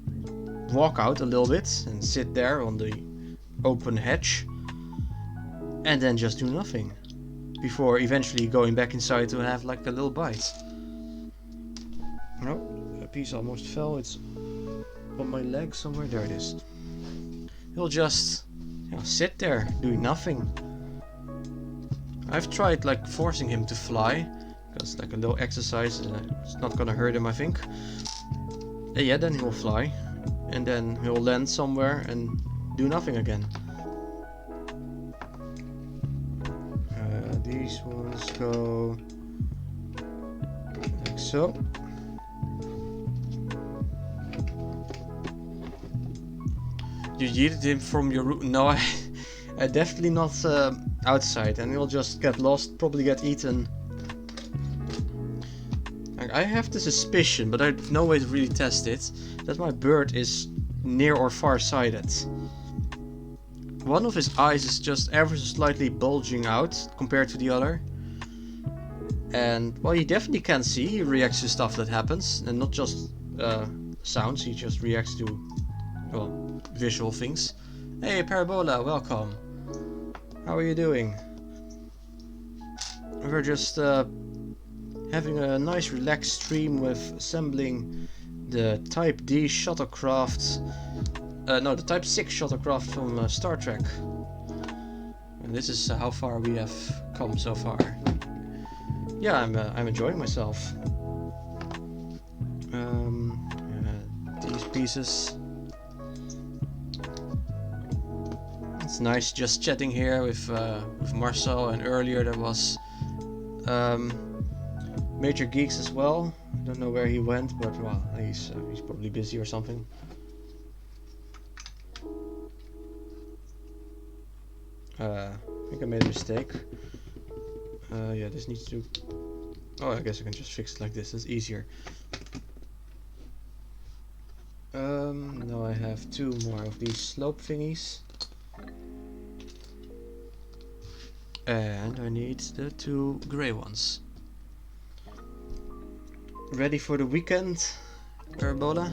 walk out a little bit and sit there on the open hatch, and then just do nothing before eventually going back inside to have like a little bite. Oh, a piece almost fell. It's on my leg somewhere. There it is. He'll just, you know, sit there doing nothing. I've tried like forcing him to fly, because like a little exercise, it's not gonna hurt him, I think. Yeah, then he'll fly, and then he'll land somewhere and do nothing again. These ones go like so. You yeeted him from your room? No, I definitely not outside, and he'll just get lost, probably get eaten. I have the suspicion, but I have no way to really test it, that my bird is near or far-sighted. One of his eyes is just ever so slightly bulging out compared to the other. And, well, he definitely can see, he reacts to stuff that happens, and not just sounds, he just reacts to, well, visual things. Hey, Parabola, welcome. How are you doing? We're just having a nice relaxed stream with assembling the Type D shuttlecraft, no, the Type 6 shuttlecraft from Star Trek. And this is how far we have come so far. Yeah, I'm enjoying myself. These pieces. It's nice just chatting here with Marcel, and earlier there was Major Geeks as well. I don't know where he went, but well, he's probably busy or something. I think I made a mistake. Yeah, this needs to... Oh, I guess I can just fix it like this, it's easier. Now I have 2 more of these slope thingies. And I need the 2 grey ones. Ready for the weekend, Parabola?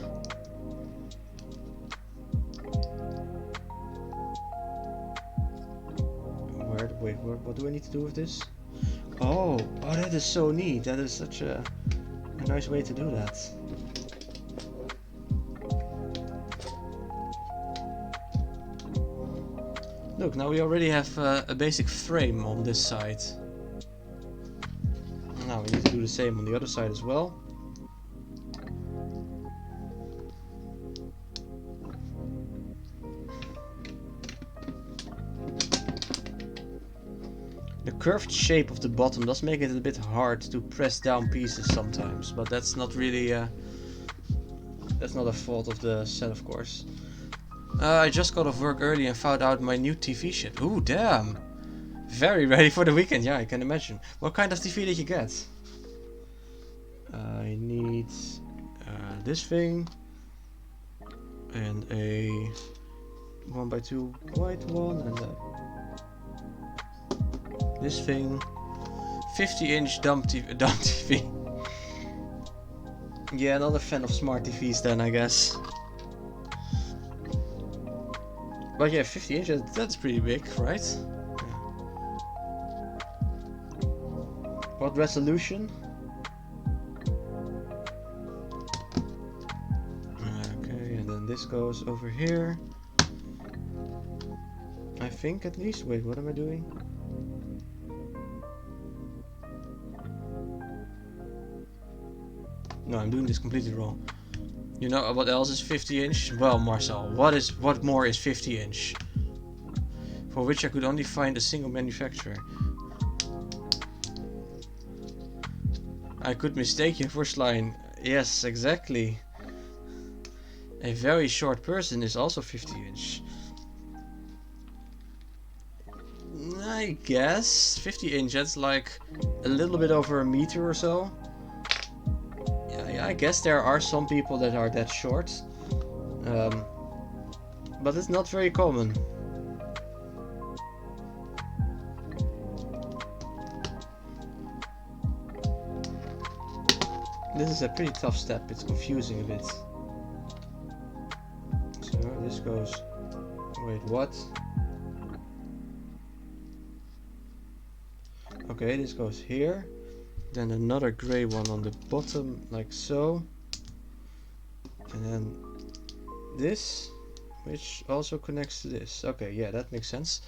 Wait, what do I need to do with this? Oh, that is so neat. That is such a a nice way to do that. Look, now we already have a basic frame on this side. Now we need to do the same on the other side as well. The curved shape of the bottom does make it a bit hard to press down pieces sometimes, but that's not really that's not a fault of the set, of course. I just got off work early and found out my new TV ship. Ooh, damn! Very ready for the weekend, yeah, I can imagine. What kind of TV did you get? I need this thing and a 1x2 white one and this thing. 50-inch dumb TV. Yeah, not a fan of smart TVs then, I guess. But yeah, 50 inches, that's pretty big, right? Yeah. What resolution? Okay, and then this goes over here. I think at least. Wait, what am I doing? No, I'm doing this completely wrong. You know what else is 50 inch? Well, Marcel, what more is 50 inch? For which I could only find a single manufacturer. I could mistake your first line. Yes, exactly. A very short person is also 50 inch. I guess 50 inch, that's like a little bit over a meter or so. Yeah, I guess there are some people that are that short, but it's not very common. This is a pretty tough step, it's confusing a bit. So this goes... wait, what? Okay, this goes here. Then another grey one on the bottom, like so. And then this, which also connects to this. Okay, yeah, that makes sense.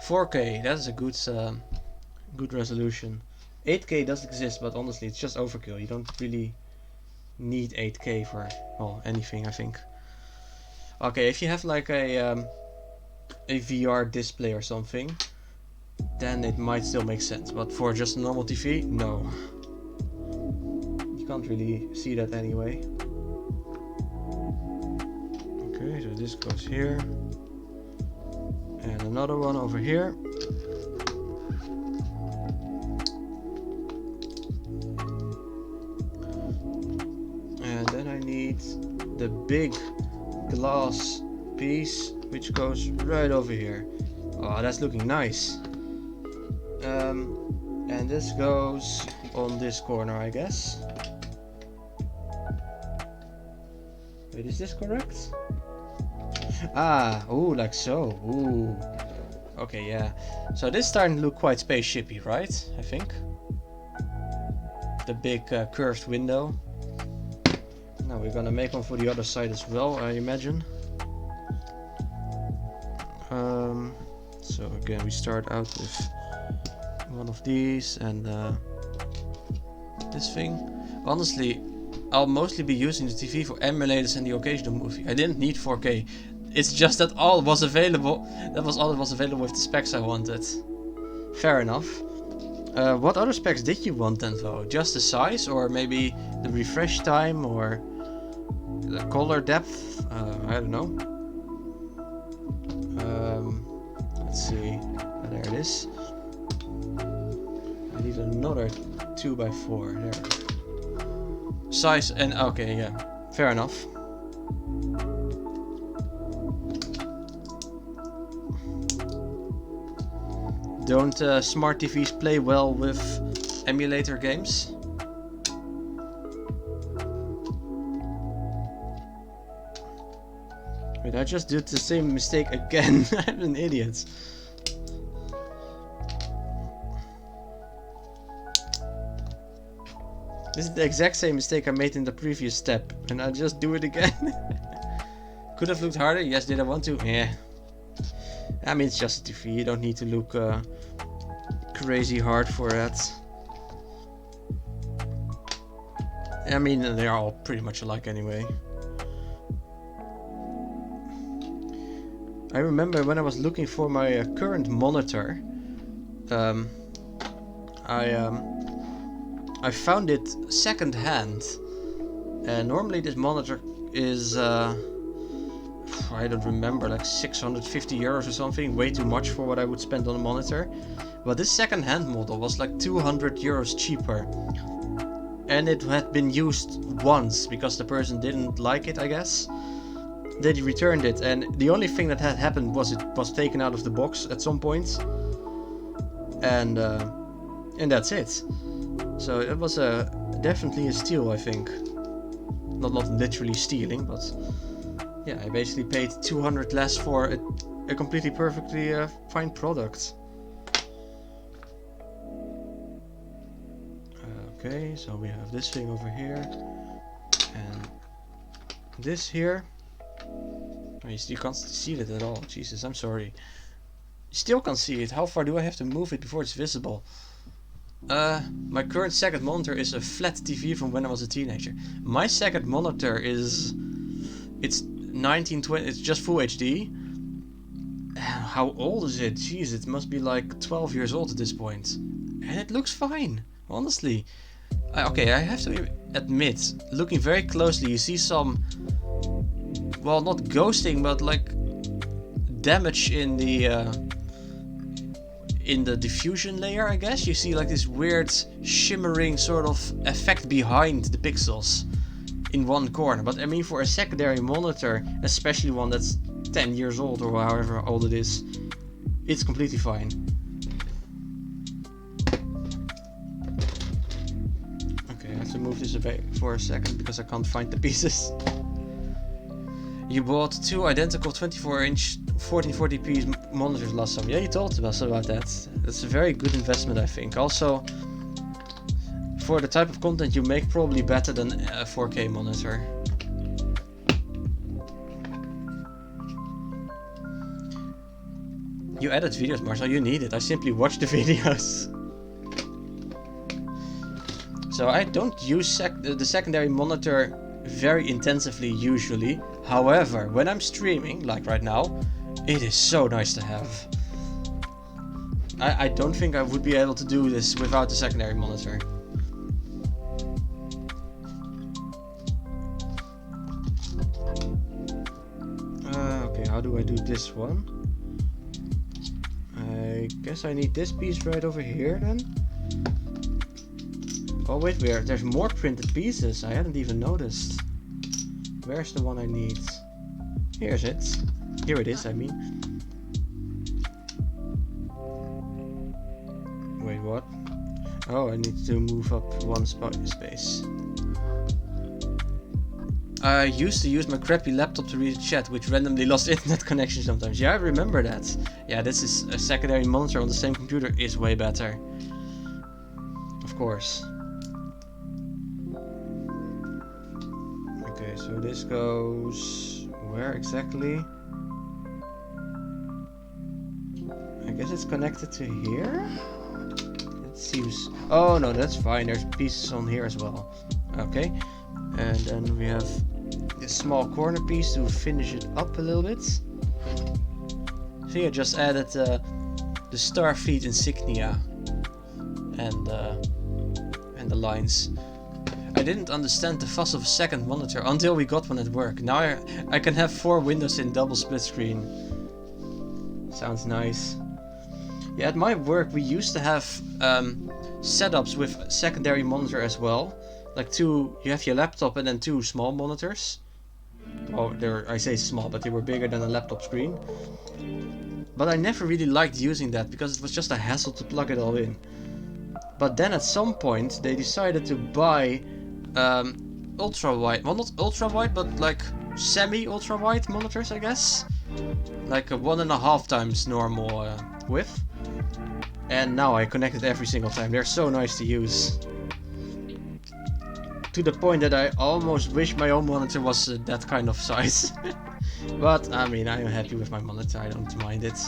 4K, that's a good good resolution. 8K does exist, but honestly, it's just overkill. You don't really need 8K for, well, anything, I think. Okay, if you have like a VR display or something, then it might still make sense, but for just a normal TV, no. You can't really see that anyway. Okay, so this goes here. And another one over here. And then I need the big glass piece, which goes right over here. Oh, that's looking nice. And this goes on this corner, I guess. Wait, is this correct? Ah, ooh, like so. Ooh. Okay, yeah. So this is starting to look quite spaceshipy, right? I think. The big curved window. Now we're gonna make one for the other side as well, I imagine. So again, we start out with one of these and this thing. Honestly, I'll mostly be using the TV for emulators and the occasional movie. I didn't need 4K. It's just that all was available. That was all that was available with the specs I wanted. Fair enough. What other specs did you want then though? Just the size, or maybe the refresh time, or the color depth? I don't know. Let's see. There it is. I need another 2x4. There. Size and okay, yeah, fair enough. Don't smart TVs play well with emulator games? Wait, I just did the same mistake again. I'm an idiot. This is the exact same mistake I made in the previous step, and I'll just do it again. Could have looked harder. Yes, did I want to? Yeah. I mean, it's just a TV. You don't need to look crazy hard for that. I mean, they are all pretty much alike anyway. I remember when I was looking for my current monitor, I found it second hand, and normally this monitor is I don't remember, like 650 euros or something, way too much for what I would spend on a monitor. But this second hand model was like 200 euros cheaper, and it had been used once because the person didn't like it, I guess. They returned it, and the only thing that had happened was it was taken out of the box at some point, and that's it. So it was definitely a steal, I think. Not literally stealing, but yeah, I basically paid 200 less for a completely perfectly fine product. Okay, so we have this thing over here, and this here. Oh, you can't see it at all. Jesus, I'm sorry. You still can't see it. How far do I have to move it before it's visible? My current second monitor is a flat TV from when I was a teenager. My second monitor it's 1920. It's just Full HD. How old is it? Jeez, it must be like 12 years old at this point, and it looks fine, honestly. Okay, I have to admit, looking very closely, you see some, well, not ghosting, but like damage in the diffusion layer, I guess. You see like this weird shimmering sort of effect behind the pixels in one corner. But I mean, for a secondary monitor, especially one that's 10 years old or however old it is, it's completely fine. Okay, I have to move this away for a second because I can't find the pieces. You bought two identical 24-inch 1440p monitors last summer. Yeah, you told us about that. That's a very good investment, I think. Also, for the type of content you make, probably better than a 4K monitor. You edit videos, Marcel. You need it. I simply watch the videos. So I don't use the secondary monitor very intensively usually. However, when I'm streaming, like right now, it is so nice to have. I don't think I would be able to do this without the secondary monitor. Okay, how do I do this one? I guess I need this piece right over here then. Oh wait, there's more printed pieces. I hadn't even noticed. Where's the one I need? Here's it. Here it is, I mean. Wait, what? Oh, I need to move up one space. I used to use my crappy laptop to read chat, which randomly lost internet connection sometimes. Yeah, I remember that. Yeah, this is a secondary monitor on the same computer is way better. Of course. Okay, so this goes where exactly? I guess it's connected to here? It seems... Oh no, that's fine. There's pieces on here as well. Okay. And then we have this small corner piece to finish it up a little bit. So yeah, just added the Starfleet insignia and the lines. I didn't understand the fuss of a second monitor until we got one at work. Now I can have 4 windows in double split screen. Sounds nice. Yeah, at my work we used to have setups with secondary monitor as well. Like you have your laptop and then 2 small monitors. Oh, I say small, but they were bigger than a laptop screen. But I never really liked using that because it was just a hassle to plug it all in. But then at some point they decided to buy ultra wide, well not ultra wide, but like semi ultra wide monitors, I guess. Like a 1.5 times normal width. And now I connect it every single time. They're so nice to use. to the point that I almost wish my own monitor was that kind of size. But I mean, I am happy with my monitor, I don't mind it.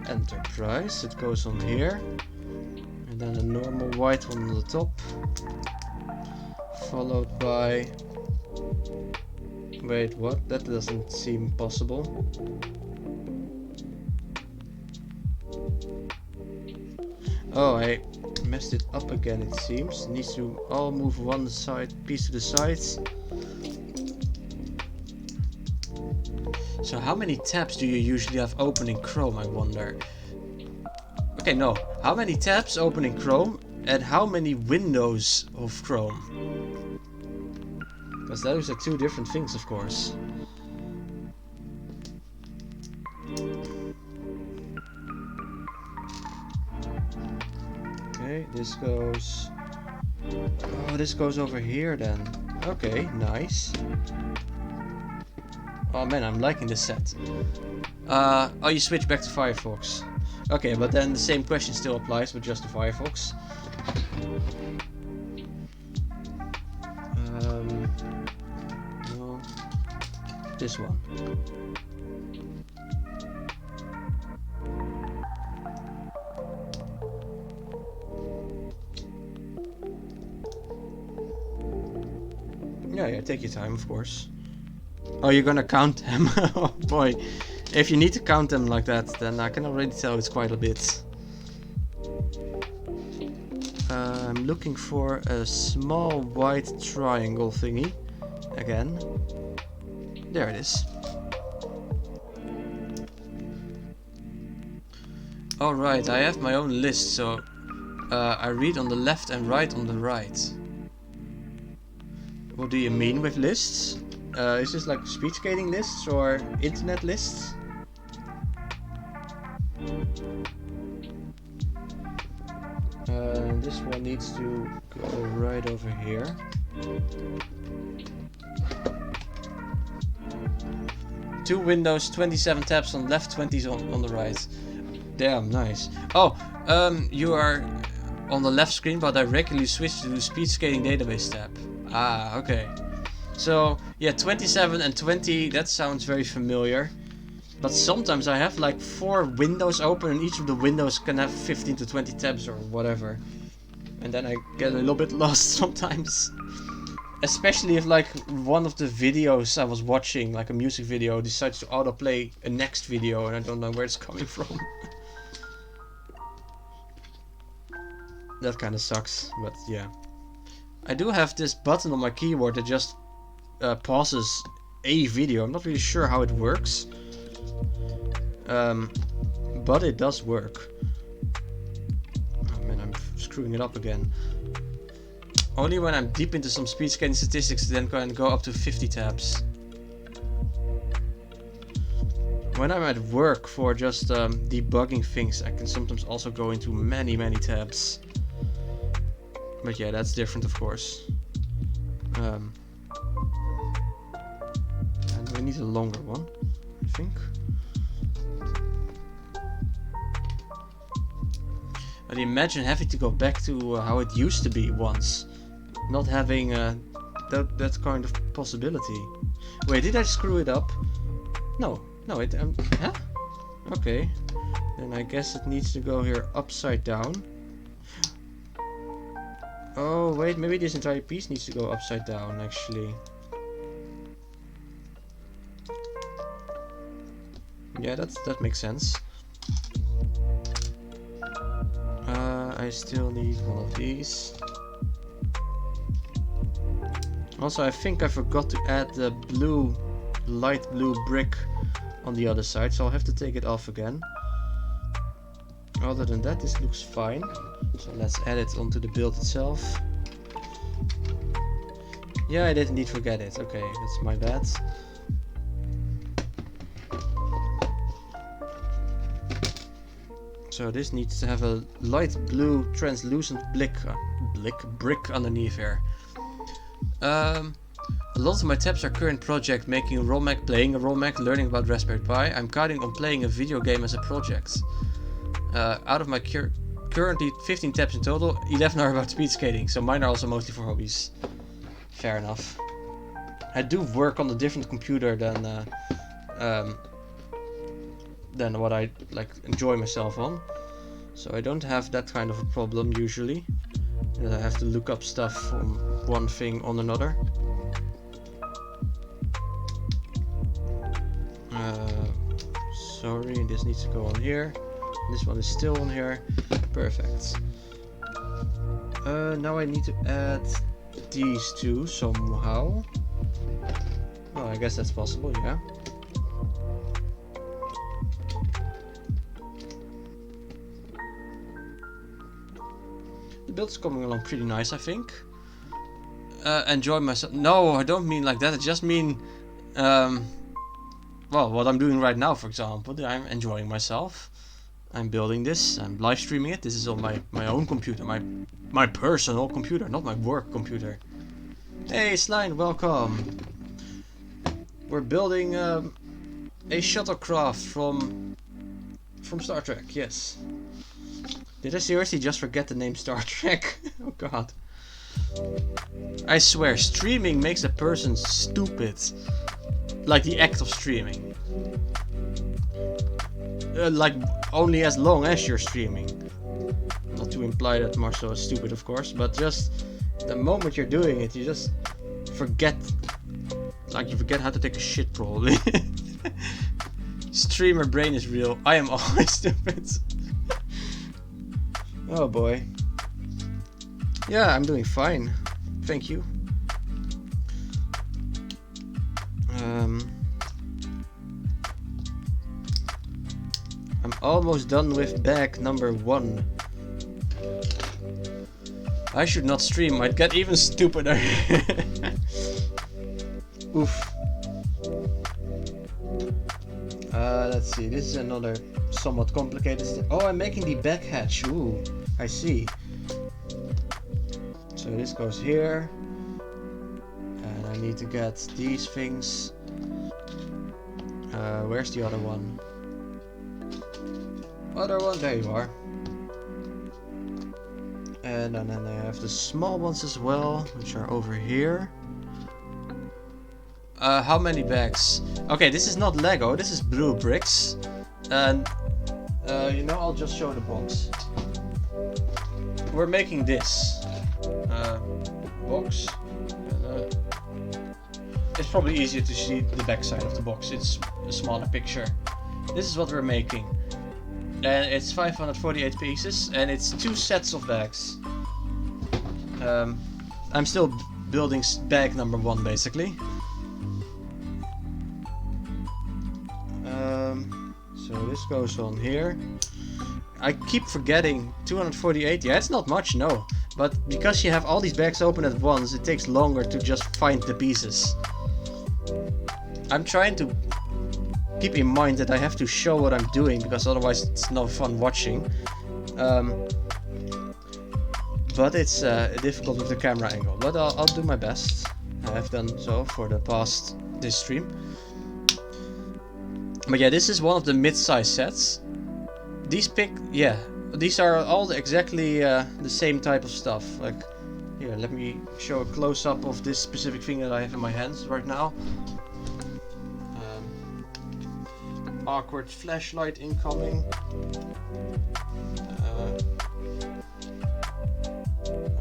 Enterprise, it goes on here. And then a normal white one on the top. Followed by... Wait, what? That doesn't seem possible. Oh, I messed it up again, it seems. Needs to all move one side piece to the sides. So how many tabs do you usually have open in Chrome, I wonder? Okay, no. How many tabs open in Chrome and how many windows of Chrome? Because those are two different things, of course. Okay, this goes... Oh, this goes over here then. Okay, nice. Oh man, I'm liking this set. Oh, you switch back to Firefox. Okay, but then the same question still applies, but just to Firefox. No, this one. Yeah, take your time, of course. Oh, you're gonna count them? Oh boy. If you need to count them like that, then I can already tell it's quite a bit. I'm looking for a small white triangle thingy. Again. There it is. Alright, I have my own list, so I read on the left and right on the right. What do you mean with lists? Is this like speed skating lists or internet lists? This one needs to go right over here. Two windows, 27 tabs on left, 20s on the right. Damn, nice. Oh, you are on the left screen, but I regularly switch to the speed skating database tab. Ah, okay. So, yeah, 27 and 20, that sounds very familiar. But sometimes I have like 4 windows open and each of the windows can have 15 to 20 tabs or whatever. And then I get a little bit lost sometimes. Especially if like one of the videos I was watching, like a music video, decides to autoplay a next video and I don't know where it's coming from. That kind of sucks, but yeah. I do have this button on my keyboard that just pauses a video. I'm not really sure how it works. But it does work. Oh man, I'm screwing it up again. Only when I'm deep into some speed skating statistics then can go up to 50 tabs. When I'm at work for just debugging things, I can sometimes also go into many tabs. But yeah, that's different, of course. And we need a longer one, I think. But imagine having to go back to how it used to be once. Not having that kind of possibility. Wait, did I screw it up? No, it... huh? Okay. Then I guess it needs to go here upside down. Oh, wait, maybe this entire piece needs to go upside down, actually. Yeah, that makes sense. I still need one of these. Also, I think I forgot to add the light blue brick on the other side, so I'll have to take it off again. Other than that, this looks fine. So let's add it onto the build itself. Yeah, I didn't forget it. Okay, that's my bad. So this needs to have a light blue translucent brick underneath here. A lot of my tabs are current project, making a ROMhack, playing a ROMhack, learning about Raspberry Pi. I'm counting on playing a video game as a project. Out of my currently 15 tabs in total, 11 are about speed skating, so mine are also mostly for hobbies. Fair enough. I do work on a different computer than what I like enjoy myself on, so I don't have that kind of a problem usually, that I have to look up stuff from one thing on another. Sorry, this needs to go on here. This one is still on here. Perfect. Now I need to add these two somehow. Oh, I guess that's possible, yeah. The build's coming along pretty nice, I think. Enjoy myself. No, I don't mean like that. I just mean, well, what I'm doing right now, for example. I'm enjoying myself. I'm building this. I'm live streaming it. This is on my own computer, my personal computer, not my work computer. Hey, Slime, welcome. We're building a shuttlecraft from Star Trek. Yes. Did I seriously just forget the name Star Trek? Oh god. I swear, streaming makes a person stupid. Like the act of streaming. Like only as long as you're streaming. Not to imply that Marcel is stupid, of course, but just the moment you're doing it, you just forget. Like you forget how to take a shit, probably. Streamer brain is real. I am always stupid. Oh boy. Yeah, I'm doing fine. Thank you. I'm almost done with bag number 1. I should not stream, I'd get even stupider. Oof. Let's see, this is another somewhat complicated step. Oh, I'm making the back hatch. Ooh, I see. So this goes here. And I need to get these things. Where's the other one? Other one, there you are. And then I have the small ones as well, which are over here. How many bags? Okay, this is not Lego, this is Bluebrixx. And, you know, I'll just show the box. We're making this box. And, it's probably easier to see the back side of the box, it's a smaller picture. This is what we're making. And it's 548 pieces, and it's 2 sets of bags. I'm still building bag number 1, basically. So this goes on here. I keep forgetting 248. Yeah, it's not much, no. But because you have all these bags open at once, it takes longer to just find the pieces. I'm trying to keep in mind that I have to show what I'm doing, because otherwise it's no fun watching. But it's difficult with the camera angle. But I'll do my best. I have done so for the past this stream. But yeah, this is one of the mid-size sets. These these are all exactly the same type of stuff. Like, here, let me show a close-up of this specific thing that I have in my hands right now. Awkward flashlight incoming.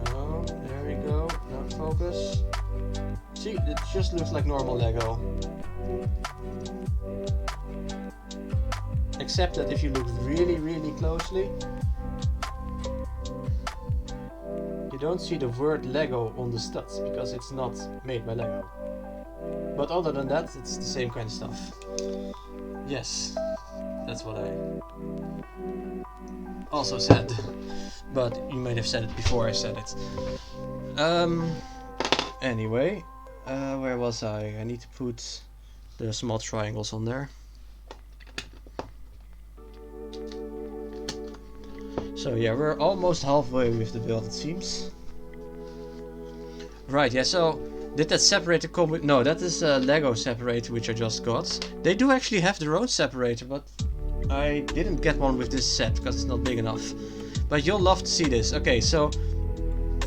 Oh, there we go. Now focus. See, it just looks like normal Lego. Except that if you look really, really closely, you don't see the word Lego on the studs, because it's not made by Lego. But other than that, it's the same kind of stuff. Yes, that's what I also said, but you might have said it before I said it. Anyway, where was I? I need to put the small triangles on there. So yeah, we're almost halfway with the build, it seems. Right, yeah, so did that separator come with... No, that is a Lego separator which I just got. They do actually have the road separator, but I didn't get one with this set because it's not big enough. but you'll love to see this. Okay, so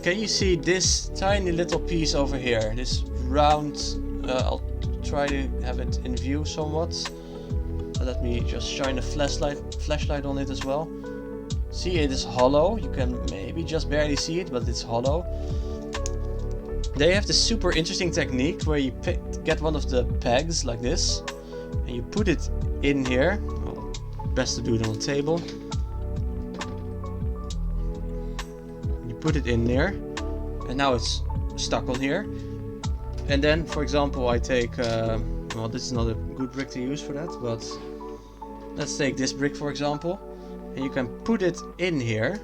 can you see this tiny little piece over here? This round, I'll try to have it in view somewhat. So let me just shine a flashlight on it as well. See, it is hollow. You can maybe just barely see it, but it's hollow. They have this super interesting technique where you get one of the pegs like this, and you put it in here. Well, best to do it on the table. You put it in there, and now it's stuck on here. And then, for example, I take, well, this is not a good brick to use for that, but let's take this brick, for example, and you can put it in here,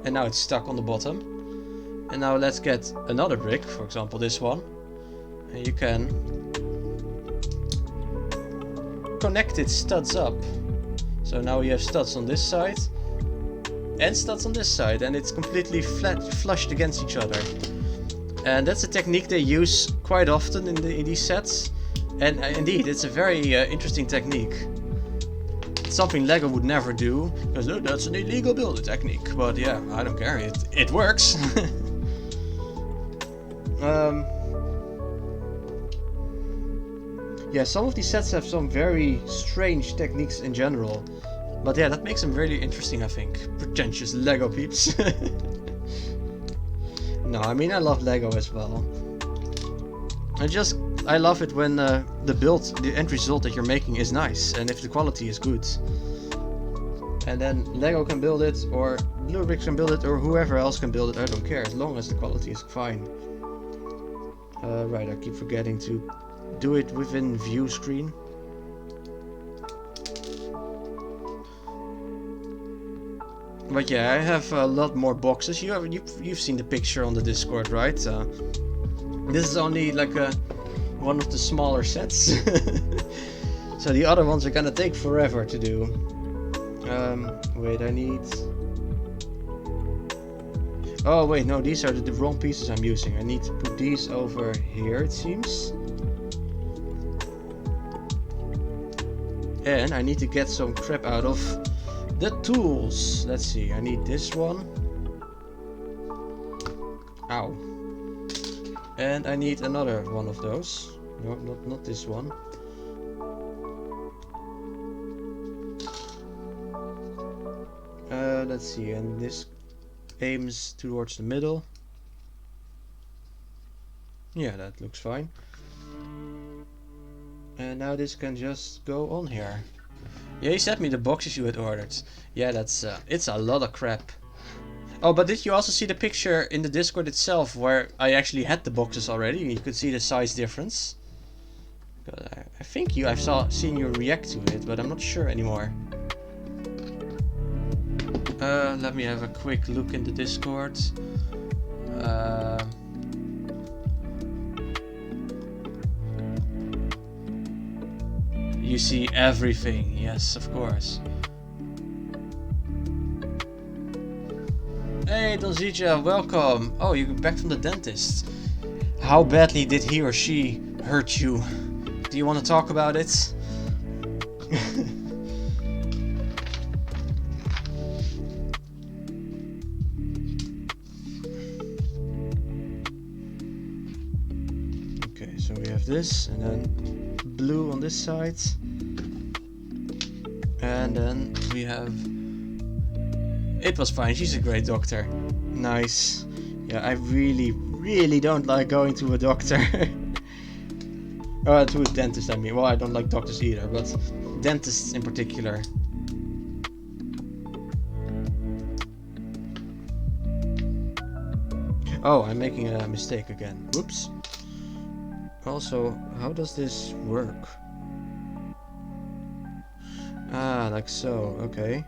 and now it's stuck on the bottom. And now let's get another brick, for example this one, and you can connect its studs up. So now we have studs on this side and studs on this side, and it's completely flushed against each other. And that's a technique they use quite often in these sets, and indeed it's a very interesting technique. It's something Lego would never do, because oh, that's an illegal builder technique, but yeah, I don't care, it works. Yeah, some of these sets have some very strange techniques in general, but yeah, that makes them really interesting, I think. Pretentious Lego peeps. No, I mean, I love Lego as well. I love it when the end result that you're making is nice, and if the quality is good. And then Lego can build it, or Bluebrixx can build it, or whoever else can build it, I don't care, as long as the quality is fine. Right, I keep forgetting to do it within view screen. But yeah, I have a lot more boxes. You've seen the picture on the Discord, right? This is only like one of the smaller sets. So the other ones are gonna take forever to do. Wait, I need... Oh wait, no, these are the wrong pieces I'm using. I need to put these over here, it seems. And I need to get some crap out of the tools. Let's see, I need this one. Ow. And I need another one of those. No, not this one. Let's see, and this aims towards the middle. Yeah, that looks fine. And now this can just go on here. Yeah, you sent me the boxes you had ordered. Yeah, that's it's a lot of crap. Oh, but did you also see the picture in the Discord itself where I actually had the boxes already? You could see the size difference. I think I've seen you react to it, but I'm not sure anymore. Let me have a quick look in the Discord. You see everything, yes, of course. Hey, Donzija, welcome. Oh, you're back from the dentist. How badly did he or she hurt you? Do you want to talk about it? Okay, so we have this, and then blue on this side. And then we have... It was fine, she's a great doctor. Nice. Yeah, I really don't like going to a doctor. To a dentist, I mean. Well, I don't like doctors either, but dentists in particular. Oh, I'm making a mistake again. Whoops. Also, how does this work? Ah, like so, okay.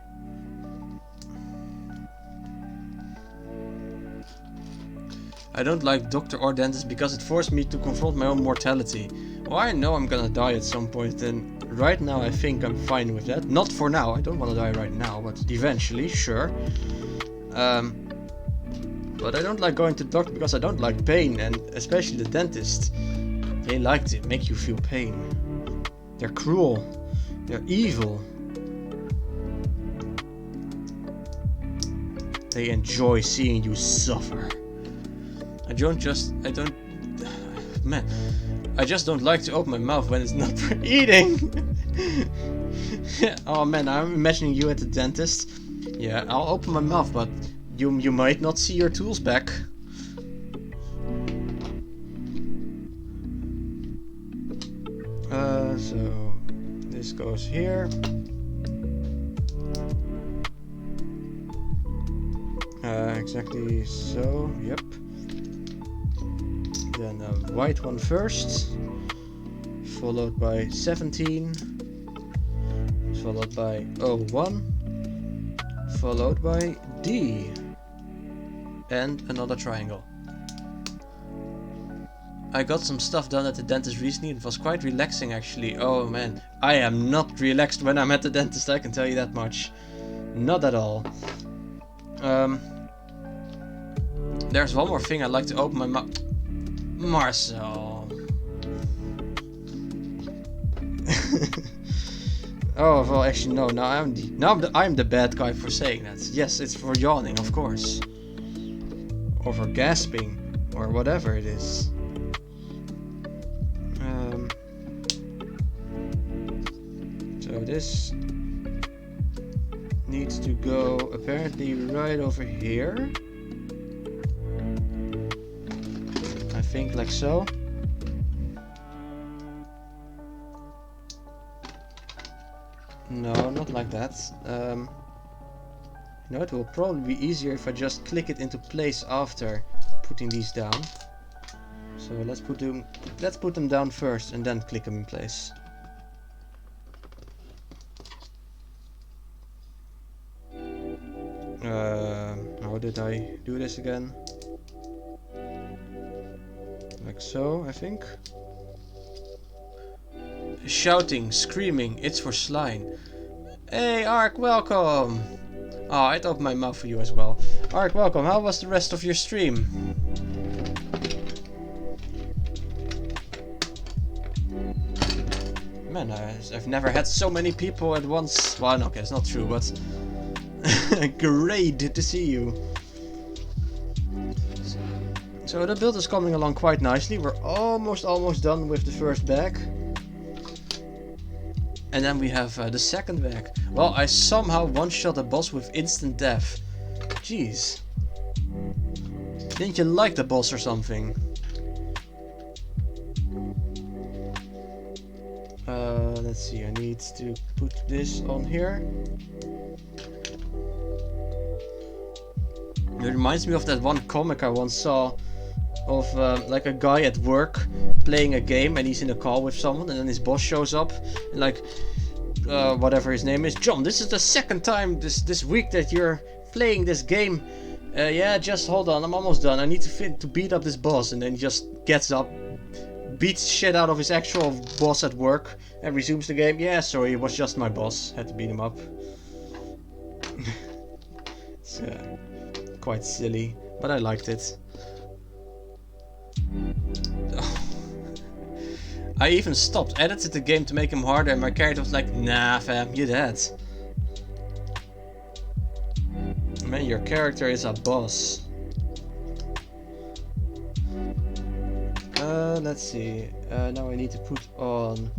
I don't like doctor or dentist because it forced me to confront my own mortality. Well, I know I'm gonna die at some point, and right now I think I'm fine with that. Not for now, I don't want to die right now, but eventually, sure. But I don't like going to the doctor because I don't like pain, and especially the dentist. They like to make you feel pain. They're cruel. They're evil. They enjoy seeing you suffer. I don't... Man, I just don't like to open my mouth when it's not for eating. Oh man, I'm imagining you at the dentist. Yeah, I'll open my mouth, but you might not see your tools back. So this goes here. Exactly so, yep. Then a white one first, followed by 17, followed by 01, followed by D, and another triangle. I got some stuff done at the dentist recently. It was quite relaxing actually. Oh man, I am not relaxed when I'm at the dentist, I can tell you that much. Not at all. There's one more thing I'd like to open my mouth. Marcel. Oh well, actually no. Now I'm the bad guy for saying that. Yes, it's for yawning, of course, or for gasping, or whatever it is. So this needs to go apparently right over here. I think like so. No, not like that. You know, it will probably be easier if I just click it into place after putting these down. So let's put them down first and then click them in place. How did I do this again? Like so, I think. Shouting, screaming, it's for Slime. Hey Ark, welcome! Oh, I'd open my mouth for you as well. Ark, welcome. How was the rest of your stream? Man, I've never had so many people at once. Well, no, okay, it's not true, but great to see you. So the build is coming along quite nicely. We're almost done with the first bag. And then we have the second bag. Well, I somehow one-shot a boss with instant death. Jeez. Didn't you like the boss or something? Let's see, I need to put this on here. It reminds me of that one comic I once saw of like a guy at work playing a game and he's in a call with someone and then his boss shows up and like whatever his name is, John, this is the second time this week that you're playing this game. Yeah, just hold on, I'm almost done. I need to beat up this boss. And then he just gets up, beats shit out of his actual boss at work and resumes the game. Yeah, sorry, it was just my boss. Had to beat him up. It's quite silly, but I liked it. I even stopped, edited the game to make him harder, and my character was like, nah fam, you're dead. Man, your character is a boss. Let's see. Now I need to put on...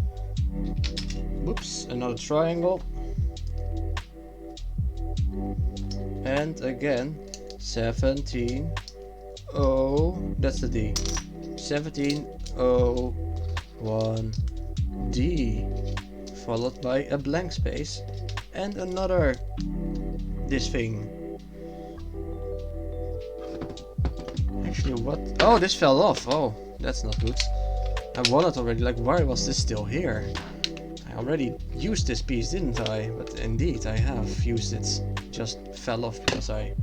Whoops, another triangle. And again, 17. Oh, that's the D. 17, O, 1, D. Followed by a blank space. And another... this thing. Actually, what? Oh, this fell off. Oh, that's not good. I wondered already, like, why was this still here? I already used this piece, didn't I? But indeed, I have used it. Just fell off because I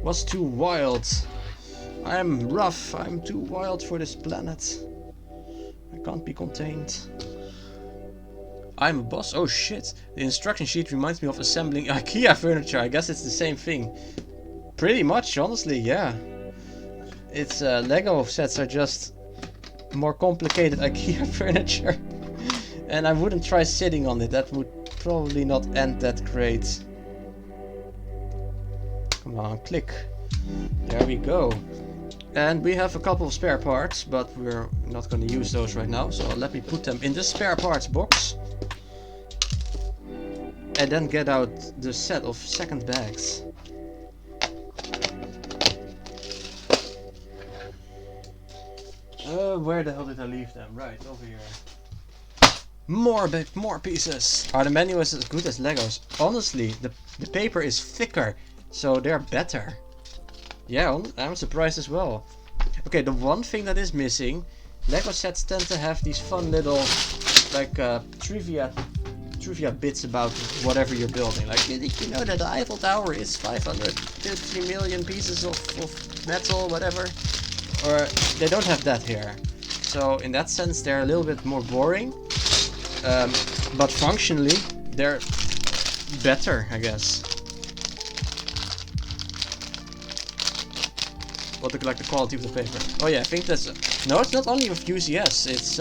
was too wild. I'm rough. I'm too wild for this planet. I can't be contained. I'm a boss. Oh shit. The instruction sheet reminds me of assembling IKEA furniture. I guess it's the same thing. Pretty much, honestly, yeah. It's Lego sets are just more complicated IKEA furniture. And I wouldn't try sitting on it. That would probably not end that great. Come on, click. There we go. And we have a couple of spare parts, but we're not going to use those right now. So let me put them in the spare parts box. And then get out the set of second bags. Where the hell did I leave them? Right, over here. More pieces. Are the manuals as good as Legos? Honestly, the paper is thicker, so they're better. Yeah, I'm surprised as well. Okay, the one thing that is missing, Lego sets tend to have these fun little, like, trivia bits about whatever you're building. Like, did you know that the Eiffel Tower is 550 million pieces of metal, whatever? Or they don't have that here. So in that sense, they're a little bit more boring. But functionally, they're better, I guess. What like the quality of the paper. Oh yeah, I think that's... No, it's not only with UCS, it's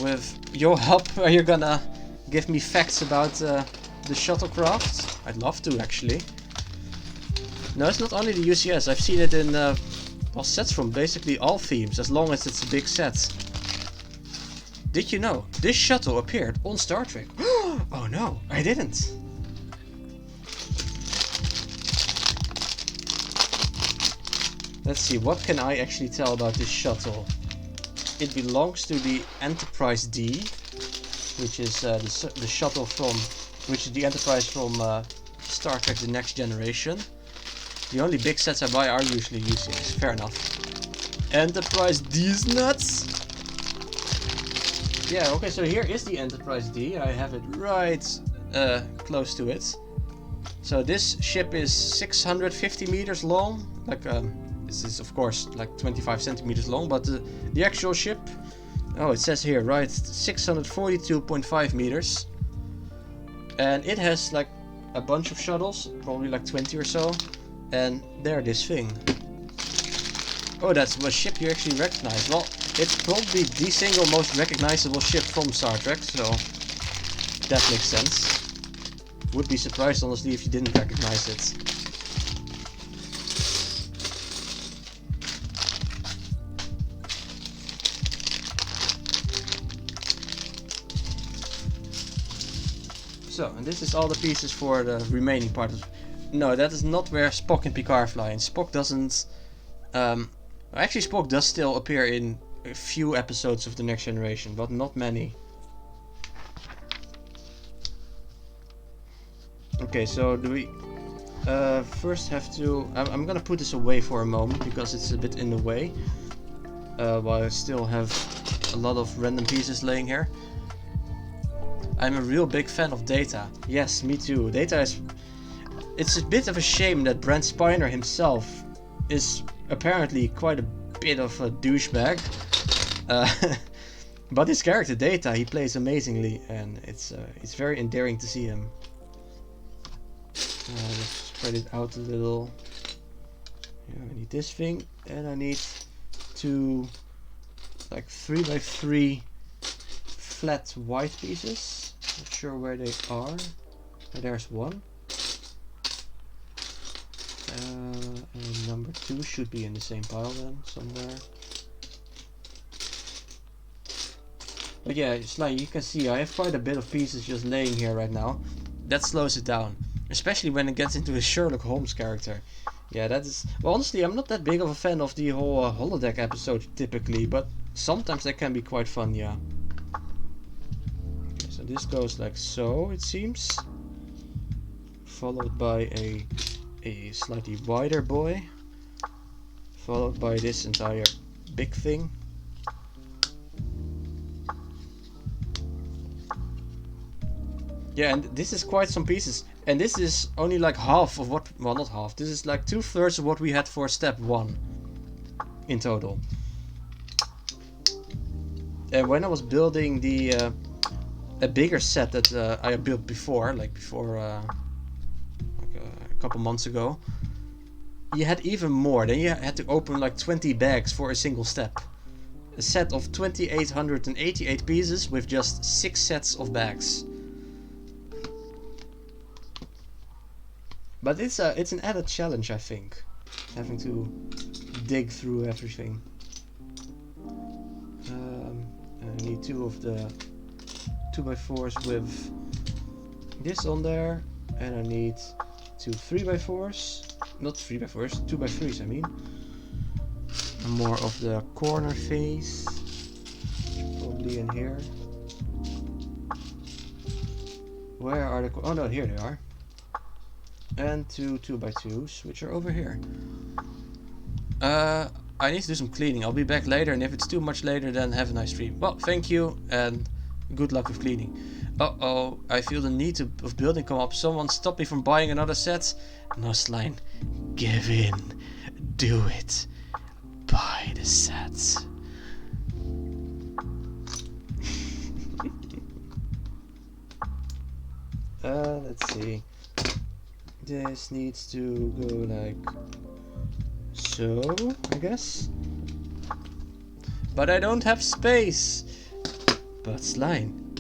with your help where you're gonna give me facts about the shuttlecraft. I'd love to, actually. No, it's not only the UCS, I've seen it in well, sets from basically all themes, as long as it's a big set. Did you know, this shuttle appeared on Star Trek? Oh no, I didn't. Let's see, what can I actually tell about this shuttle? It belongs to the Enterprise D, which is the shuttle from, which is the Enterprise from Star Trek: The Next Generation. The only big sets I buy are usually UCS, fair enough. Enterprise D's nuts! Yeah, okay, so here is the Enterprise D. I have it right close to it. So this ship is 650 meters long. Like, this is of course like 25 centimeters long, but the actual ship, oh, it says here, right, 642.5 meters. And it has like a bunch of shuttles, probably like 20 or so. And there, this thing. Oh, that's a ship you actually recognize. Well, it's probably the single most recognizable ship from Star Trek, so that makes sense. Would be surprised, honestly, if you didn't recognize it. So, and this is all the pieces for the remaining part of... No, that is not where Spock and Picard fly, and Spock doesn't... actually, Spock does still appear in a few episodes of The Next Generation, but not many. Okay, so do we first have to... I'm gonna put this away for a moment, because it's a bit in the way. While I still have a lot of random pieces laying here. I'm a real big fan of Data. Yes, me too. Data is... It's a bit of a shame that Brent Spiner himself is apparently quite a bit of a douchebag. But his character Data, he plays amazingly, and it's very endearing to see him. Let's spread it out a little. Yeah, I need this thing, and I need two, like 3x3 flat white pieces. Not sure where they are. Oh, there's one. And number 2 should be in the same pile then, somewhere. But yeah, it's like you can see I have quite a bit of pieces just laying here right now. That slows it down. Especially when it gets into a Sherlock Holmes character. Yeah, that is... Well, honestly, I'm not that big of a fan of the whole holodeck episode typically, but sometimes they can be quite fun, yeah. Okay, so this goes like so, it seems. Followed by a slightly wider boy, followed by this entire big thing. Yeah, and this is quite some pieces, and this is only like half of what, well, not half, this is like 2/3 of what we had for step 1 in total. And when I was building the a bigger set that I built before, like before a couple months ago, you had even more. Then you had to open like 20 bags for a single step. A set of 2,888 pieces with just 6 sets of bags. But it's an added challenge, I think, having to dig through everything. I need 2 of the 2x4s with this on there, and I need 2 3x4s, not 3x4s, 2x3s I mean. And more of the corner face, probably in here. Where are the, oh no, here they are. And 2 2x2s, which are over here. I need to do some cleaning. I'll be back later, and if it's too much later, then have a nice stream. Well, thank you, and good luck with cleaning. Uh-oh, I feel the need of building come up. Someone stop me from buying another set. No, Slime, give in. Do it. Buy the set. Let's see. This needs to go like so, I guess. But I don't have space. But Slime,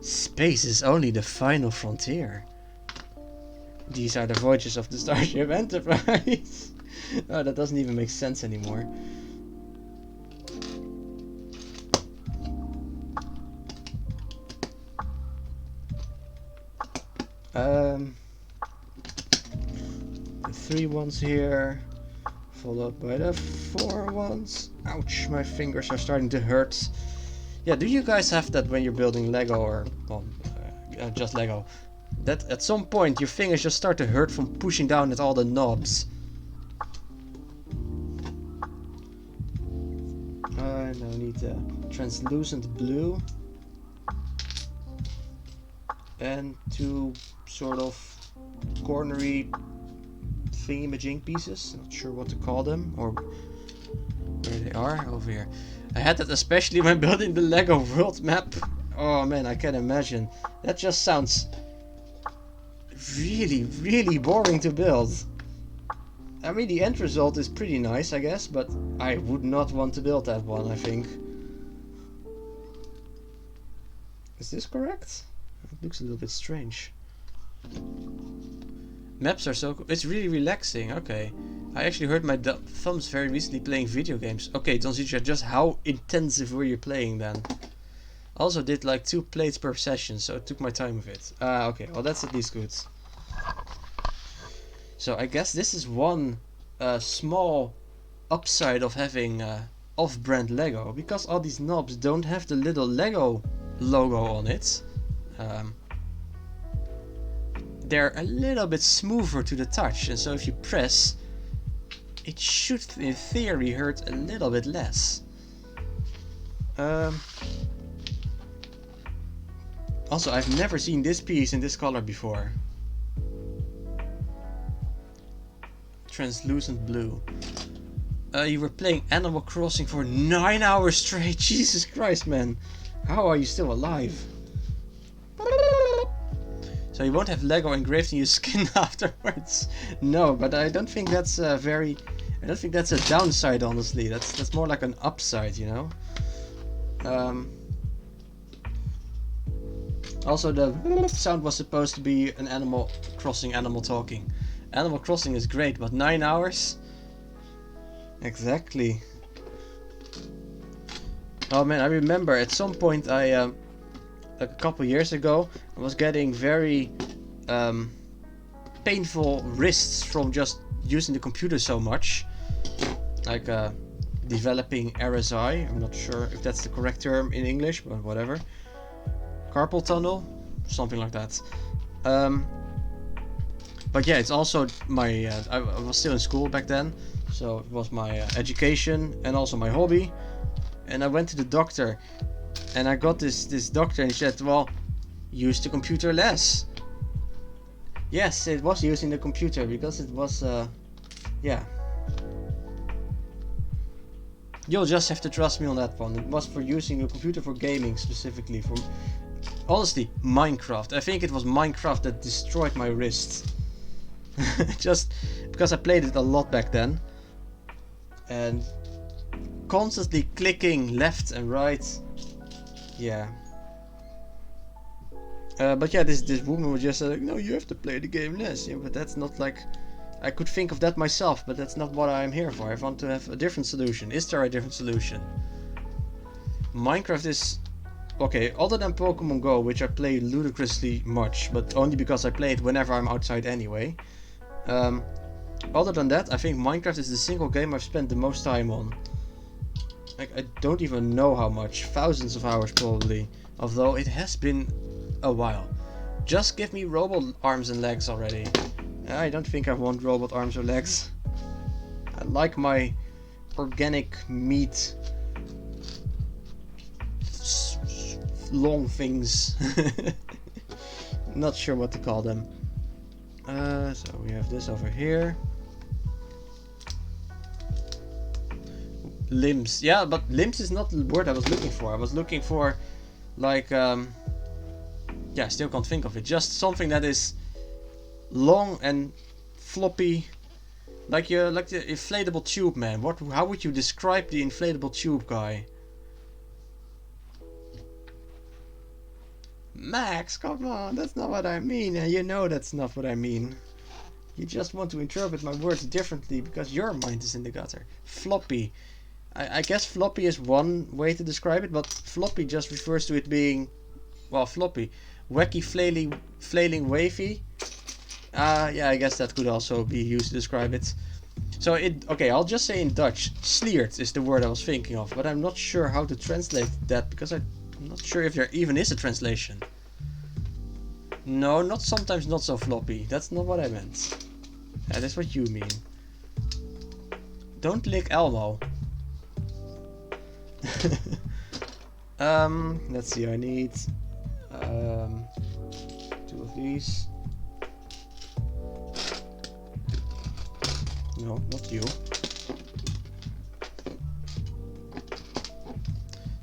space is only the final frontier. These are the voyages of the Starship Enterprise. Oh, that doesn't even make sense anymore. The 3 ones here, followed by the 4 ones. Ouch, my fingers are starting to hurt. Yeah, do you guys have that when you're building Lego or well, just Lego? That at some point your fingers just start to hurt from pushing down at all the knobs. I now need a translucent blue and 2 sort of cornery thingamajig pieces. Not sure what to call them or where they are. Over here. I had that especially when building the Lego world map. Oh man, I can imagine. That just sounds really, really boring to build. I mean, the end result is pretty nice, I guess, but I would not want to build that one, I think. Is this correct? It looks a little bit strange. Maps are so cool. It's really relaxing. Okay. I actually hurt my thumbs very recently playing video games. Okay, Donzija, just how intensive were you playing then? I also did like 2 plates per session, so it took my time with it. Okay, well that's at least good. So I guess this is one small upside of having off-brand Lego, because all these knobs don't have the little Lego logo on it. They're a little bit smoother to the touch, and so if you press, it should in theory hurt a little bit less. Also, I've never seen this piece in this color before. Translucent blue. You were playing Animal Crossing for 9 hours straight. Jesus Christ, man. How are you still alive? So you won't have Lego engraved in your skin afterwards. No, but I don't think that's I don't think that's a downside, honestly. That's more like an upside, you know. Also, the sound was supposed to be an Animal Crossing animal talking. Animal Crossing is great, but 9 hours? Exactly. Oh man, I remember at some point like a couple years ago, I was getting very painful wrists from just using the computer so much. Like developing RSI. I'm not sure if that's the correct term in English, but whatever. Carpal tunnel, something like that. But yeah, it's also my I was still in school back then, so it was my education and also my hobby. And I went to the doctor, and I got this doctor, and he said, well, use the computer less. Yes, it was using the computer because it was yeah. You'll just have to trust me on that one. It was for using the computer for gaming specifically. For honestly, Minecraft. I think it was Minecraft that destroyed my wrist. Just because I played it a lot back then. And constantly clicking left and right. Yeah. But yeah, this woman was just like, no, you have to play the game less. Yeah, but that's not like... I could think of that myself, but that's not what I'm here for. I want to have a different solution. Is there a different solution? Minecraft is... Okay, other than Pokemon Go, which I play ludicrously much, but only because I play it whenever I'm outside anyway. Other than that, I think Minecraft is the single game I've spent the most time on. Like, I don't even know how much. Thousands of hours probably. Although it has been a while. Just give me robot arms and legs already. I don't think I want robot arms or legs. I like my organic meat long things. Not sure what to call them. So we have this over here. Limbs. Yeah, but limbs is not the word I was looking for. I was looking for like yeah, I still can't think of it. Just something that is long and floppy, like the inflatable tube man. How would you describe the inflatable tube guy? Max, come on, that's not what I mean, and you know that's not what I mean. You just want to interpret my words differently because your mind is in the gutter. Floppy. I guess floppy is one way to describe it, but floppy just refers to it being, well, floppy. Wacky, flailing, wavy. Yeah, I guess that could also be used to describe it. So okay, I'll just say in Dutch, sliert is the word I was thinking of, but I'm not sure how to translate that because I'm not sure if there even is a translation. No, not sometimes not so floppy. That's not what I meant. Yeah, that's what you mean. Don't lick Elmo. Let's see, I need 2 of these. No, not you.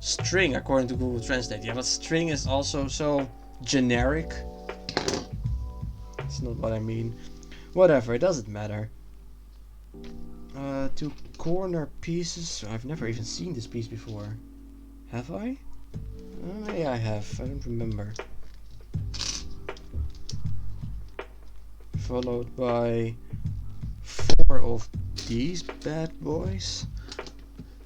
String, according to Google Translate. Yeah, but string is also so generic. That's not what I mean. Whatever, it doesn't matter. 2 corner pieces. I've never even seen this piece before. Have I? Maybe I have. I don't remember. Followed by 4 of these bad boys.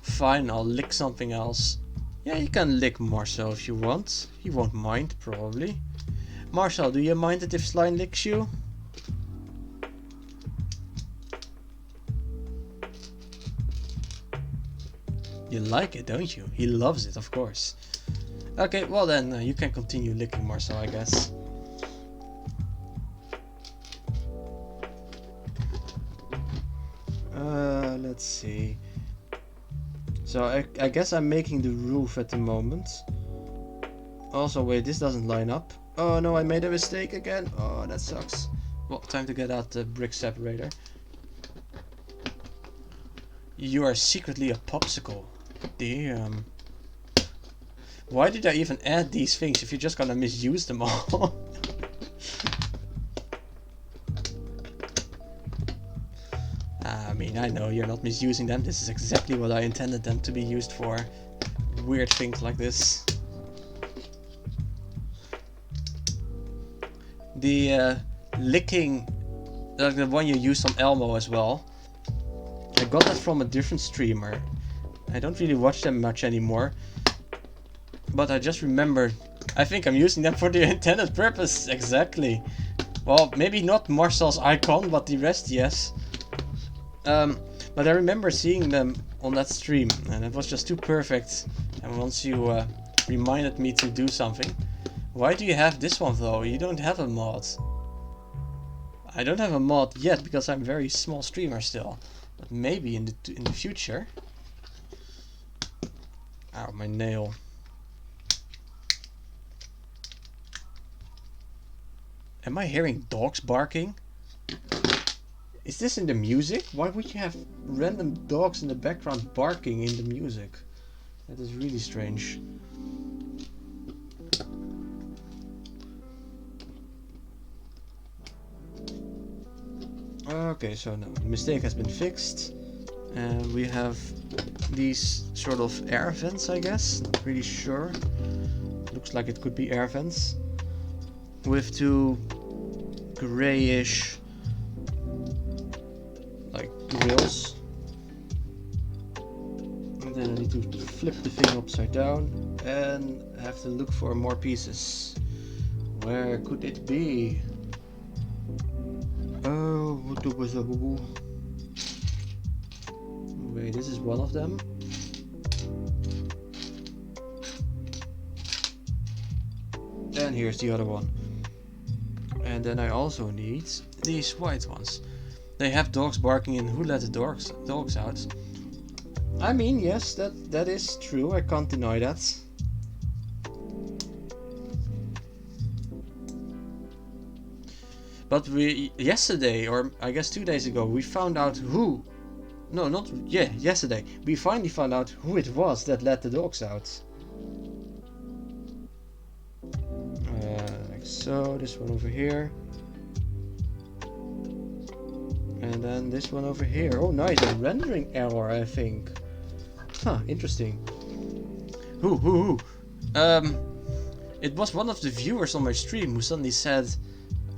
Fine, I'll lick something else. Yeah, you can lick Marcel if you want. He won't mind, probably. Marcel, do you mind it if Slime licks you? You like it, don't you? He loves it, of course. Okay, well then, you can continue licking Marcel, I guess. Let's see. So I guess I'm making the roof at the moment. Also, wait, this doesn't line up. Oh no, I made a mistake again. Oh, that sucks. Well, time to get out the brick separator. You are secretly a popsicle. Damn. Why did I even add these things if you're just gonna misuse them all? I mean, I know you're not misusing them. This is exactly what I intended them to be used for. Weird things like this. The licking, like the one you used on Elmo as well. I got that from a different streamer. I don't really watch them much anymore. But I just remember, I think I'm using them for the intended purpose, exactly. Well, maybe not Marcel's icon, but the rest, yes. But I remember seeing them on that stream, and it was just too perfect. And once you reminded me to do something. Why do you have this one though? You don't have a mod. I don't have a mod yet because I'm a very small streamer still. But maybe in the future. Ow, my nail. Am I hearing dogs barking? Is this in the music? Why would you have random dogs in the background barking in the music? That is really strange. Okay, so no, the mistake has been fixed. And we have these sort of air vents, I guess. Not really sure. Looks like it could be air vents. with two grayish like wheels. And then I need to flip the thing upside down and have to look for more pieces. Where could it be? Oh, wait, this is one of them. And here's the other one. And then I also need these white ones. They have dogs barking in. Who let the dogs out? I mean, yes, that is true. I can't deny that. But yesterday, or I guess 2 days ago, we found out who. No, not yesterday. We finally found out who it was that let the dogs out. Like so. This one over here. And then this one over here. Oh, nice. A rendering error, I think. Huh, interesting. Who? It was one of the viewers on my stream who suddenly said,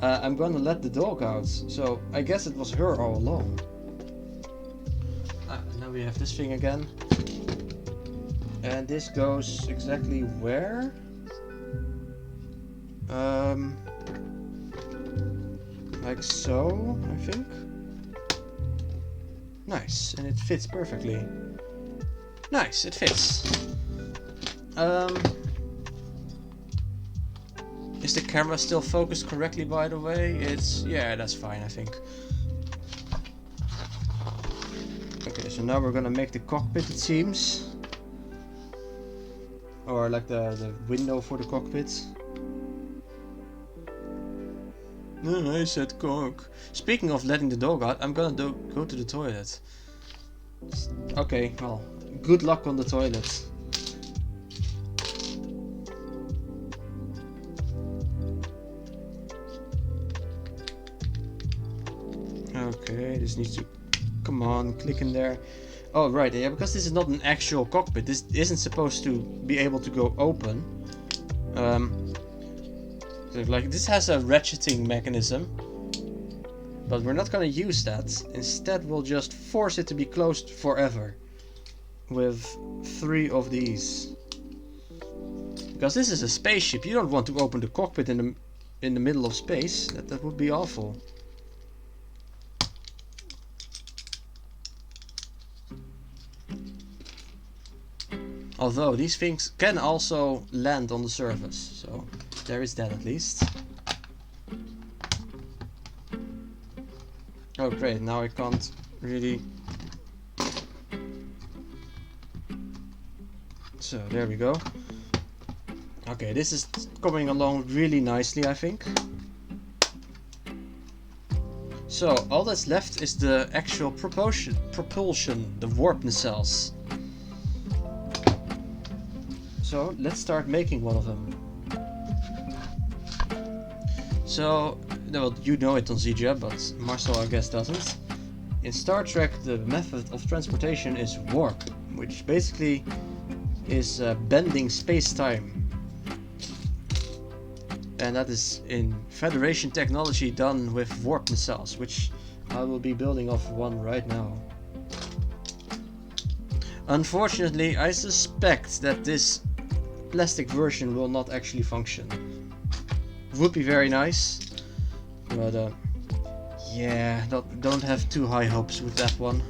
I'm gonna let the dog out. So I guess it was her all along. Now we have this thing again. And this goes exactly where? Like so, I think. Nice, and it fits perfectly. Nice, it fits. Is the camera still focused correctly, by the way? Yeah, that's fine, I think. Okay, so now we're gonna make the cockpit, it seems. Or like the window for the cockpit. No, I said cock. Speaking of letting the dog out, I'm gonna go to the toilet. Okay, well, good luck on the toilet. Okay, this needs to... Come on, click in there. Oh, right, yeah, because this is not an actual cockpit. This isn't supposed to be able to go open. So like, this has a ratcheting mechanism. But we're not gonna use that. Instead, we'll just force it to be closed forever. With 3 of these. Because this is a spaceship. You don't want to open the cockpit in the middle of space. That would be awful. Although these things can also land on the surface, so there is that at least. Oh great, now I can't really... So there we go. Okay, this is coming along really nicely, I think. So all that's left is the actual propulsion, the warp nacelles. So let's start making one of them. So, well, you know it on ZJ, but Marcel I guess doesn't. In Star Trek, the method of transportation is warp, which basically is bending space-time. And that is in Federation technology done with warp nacelles, which I will be building off one right now. Unfortunately, I suspect that this plastic version will not actually function. Would be very nice, but yeah, don't have too high hopes with that one.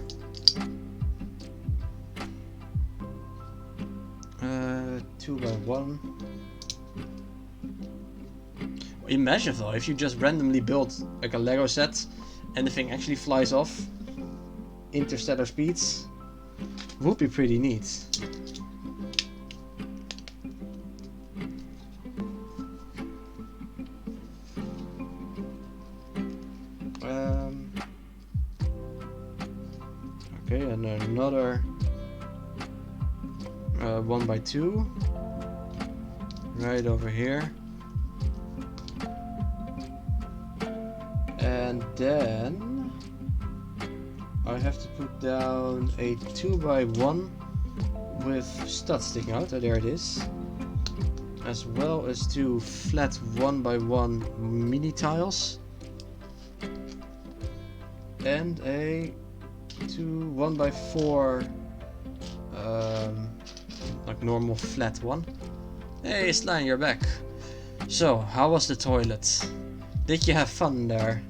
2x1. Imagine though, if you just randomly build like a Lego set and the thing actually flies off interstellar speeds. Would be pretty neat. Okay, and another 1x2 right over here. And then I have to put down a 2x1 with studs sticking out. Oh, there it is. as well as 2 flat 1x1 mini tiles, and a 2 1x4 like normal flat one. Hey Slime, you're back. So, how was the toilet? Did you have fun there?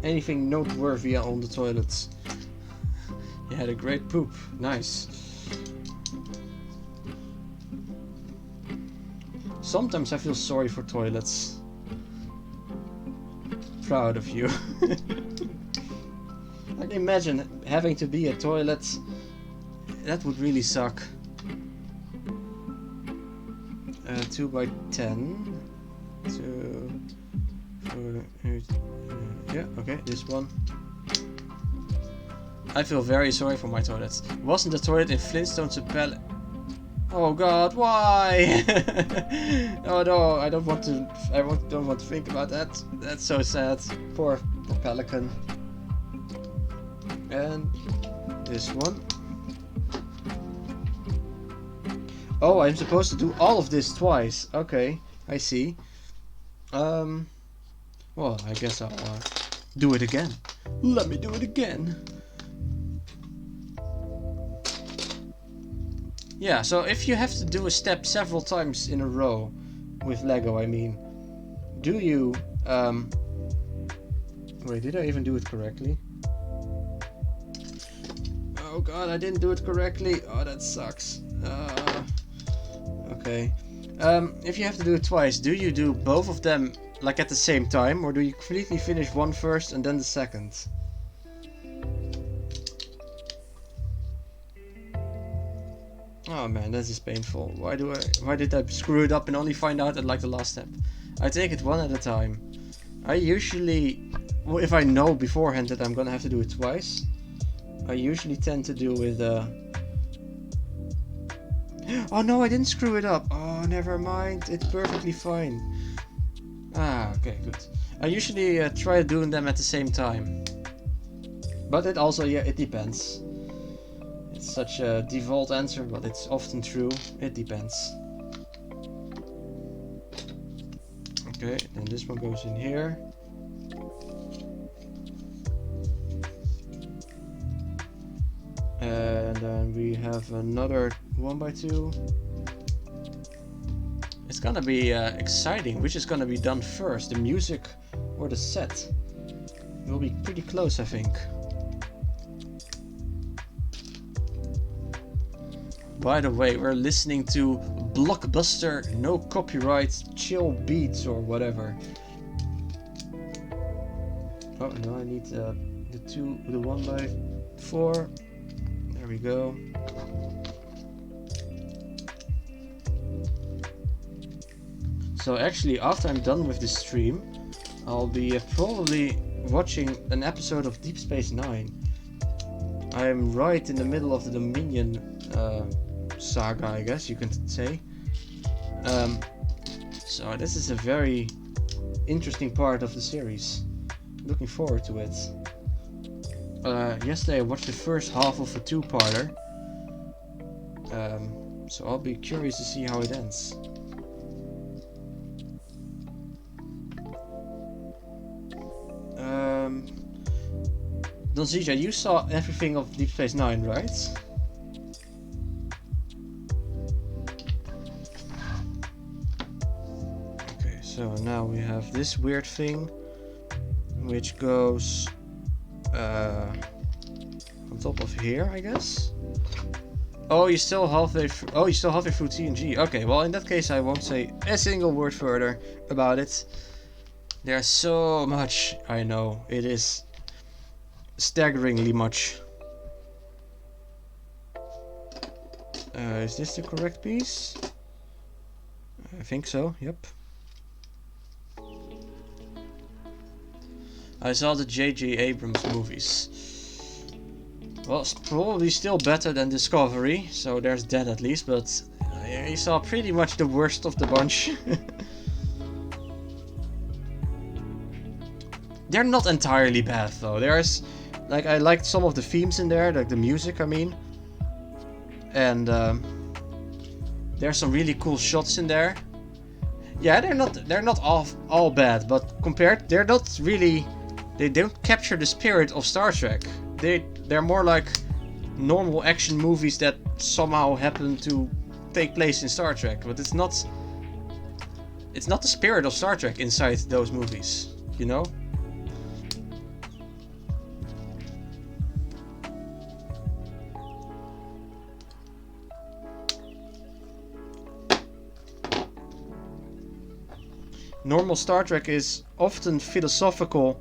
Anything noteworthy on the toilets? You had a great poop. Nice. Sometimes I feel sorry for toilets. Proud of you. I can imagine having to be a toilet. That would really suck. 2x10. 2. Yeah, okay, this one. I feel very sorry for my toilets. Wasn't the toilet in Flintstones a pallet? Oh god, why? Oh no, I don't want to. Don't want to think about that. That's so sad. Poor pelican. And this one. Oh, I'm supposed to do all of this twice. Okay, I see. Well, I guess I'll do it again. Let me do it again. Yeah, so if you have to do a step several times in a row with Lego, I mean, do you wait, did I even do it correctly? Oh god, I didn't do it correctly. Oh, that sucks. Okay. If you have to do it twice, do you do both of them like at the same time, or do you completely finish one first and then the second? Oh man, this is painful. Why did I screw it up and only find out at like the last step? I take it one at a time. I usually, well, if I know beforehand that I'm gonna have to do it twice, I usually tend to do with oh no, I didn't screw it up. Oh, never mind. It's perfectly fine. Ah, okay, good. I usually try doing them at the same time. But it also, yeah, it depends. It's such a default answer, but it's often true. It depends. Okay, then this one goes in here. And then we have another 1x2. It's gonna be exciting. Which is gonna be done first, the music or the set? It will be pretty close, I think. By the way, we're listening to Blockbuster, no copyright, chill beats or whatever. Oh no, I need the 1x4. There we go. So actually, after I'm done with this stream, I'll be probably watching an episode of Deep Space Nine. I'm right in the middle of the Dominion saga, I guess you can say. So this is a very interesting part of the series. Looking forward to it. Yesterday I watched the first half of a 2-parter. So I'll be curious to see how it ends. Don Zija, you saw everything of Deep Space Nine, right? Okay, so now we have this weird thing, which goes on top of here, I guess. Oh, you're still halfway through. Oh, you're still halfway through TNG. Okay, well in that case I won't say a single word further about it. There's so much. I know, it is staggeringly much. Is this the correct piece? I think so, yep. I saw the J.J. Abrams movies. Well, it's probably still better than Discovery, so there's that at least, but I saw pretty much the worst of the bunch. They're not entirely bad though. There's, like, I liked some of the themes in there, like the music, I mean. and there's some really cool shots in there. Yeah, they're not all bad, but compared, they're not really. They don't capture the spirit of Star Trek. They're more like normal action movies that somehow happen to take place in Star Trek, but it's not the spirit of Star Trek inside those movies, you know? Normal Star Trek is often philosophical,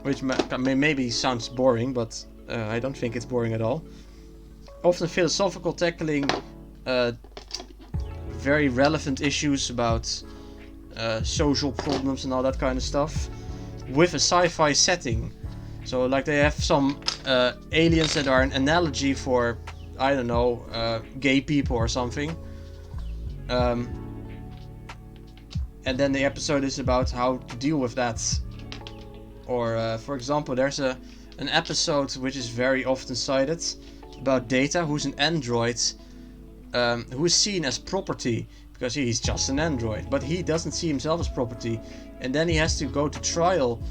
which maybe sounds boring, but I don't think it's boring at all. Often philosophical, tackling very relevant issues about social problems and all that kind of stuff, with a sci-fi setting. So like they have some aliens that are an analogy for, I don't know, gay people or something. And then the episode is about how to deal with that. Or, for example, there's an episode which is very often cited about Data, who's an android, who is seen as property because he's just an android, but he doesn't see himself as property, and then he has to go to trial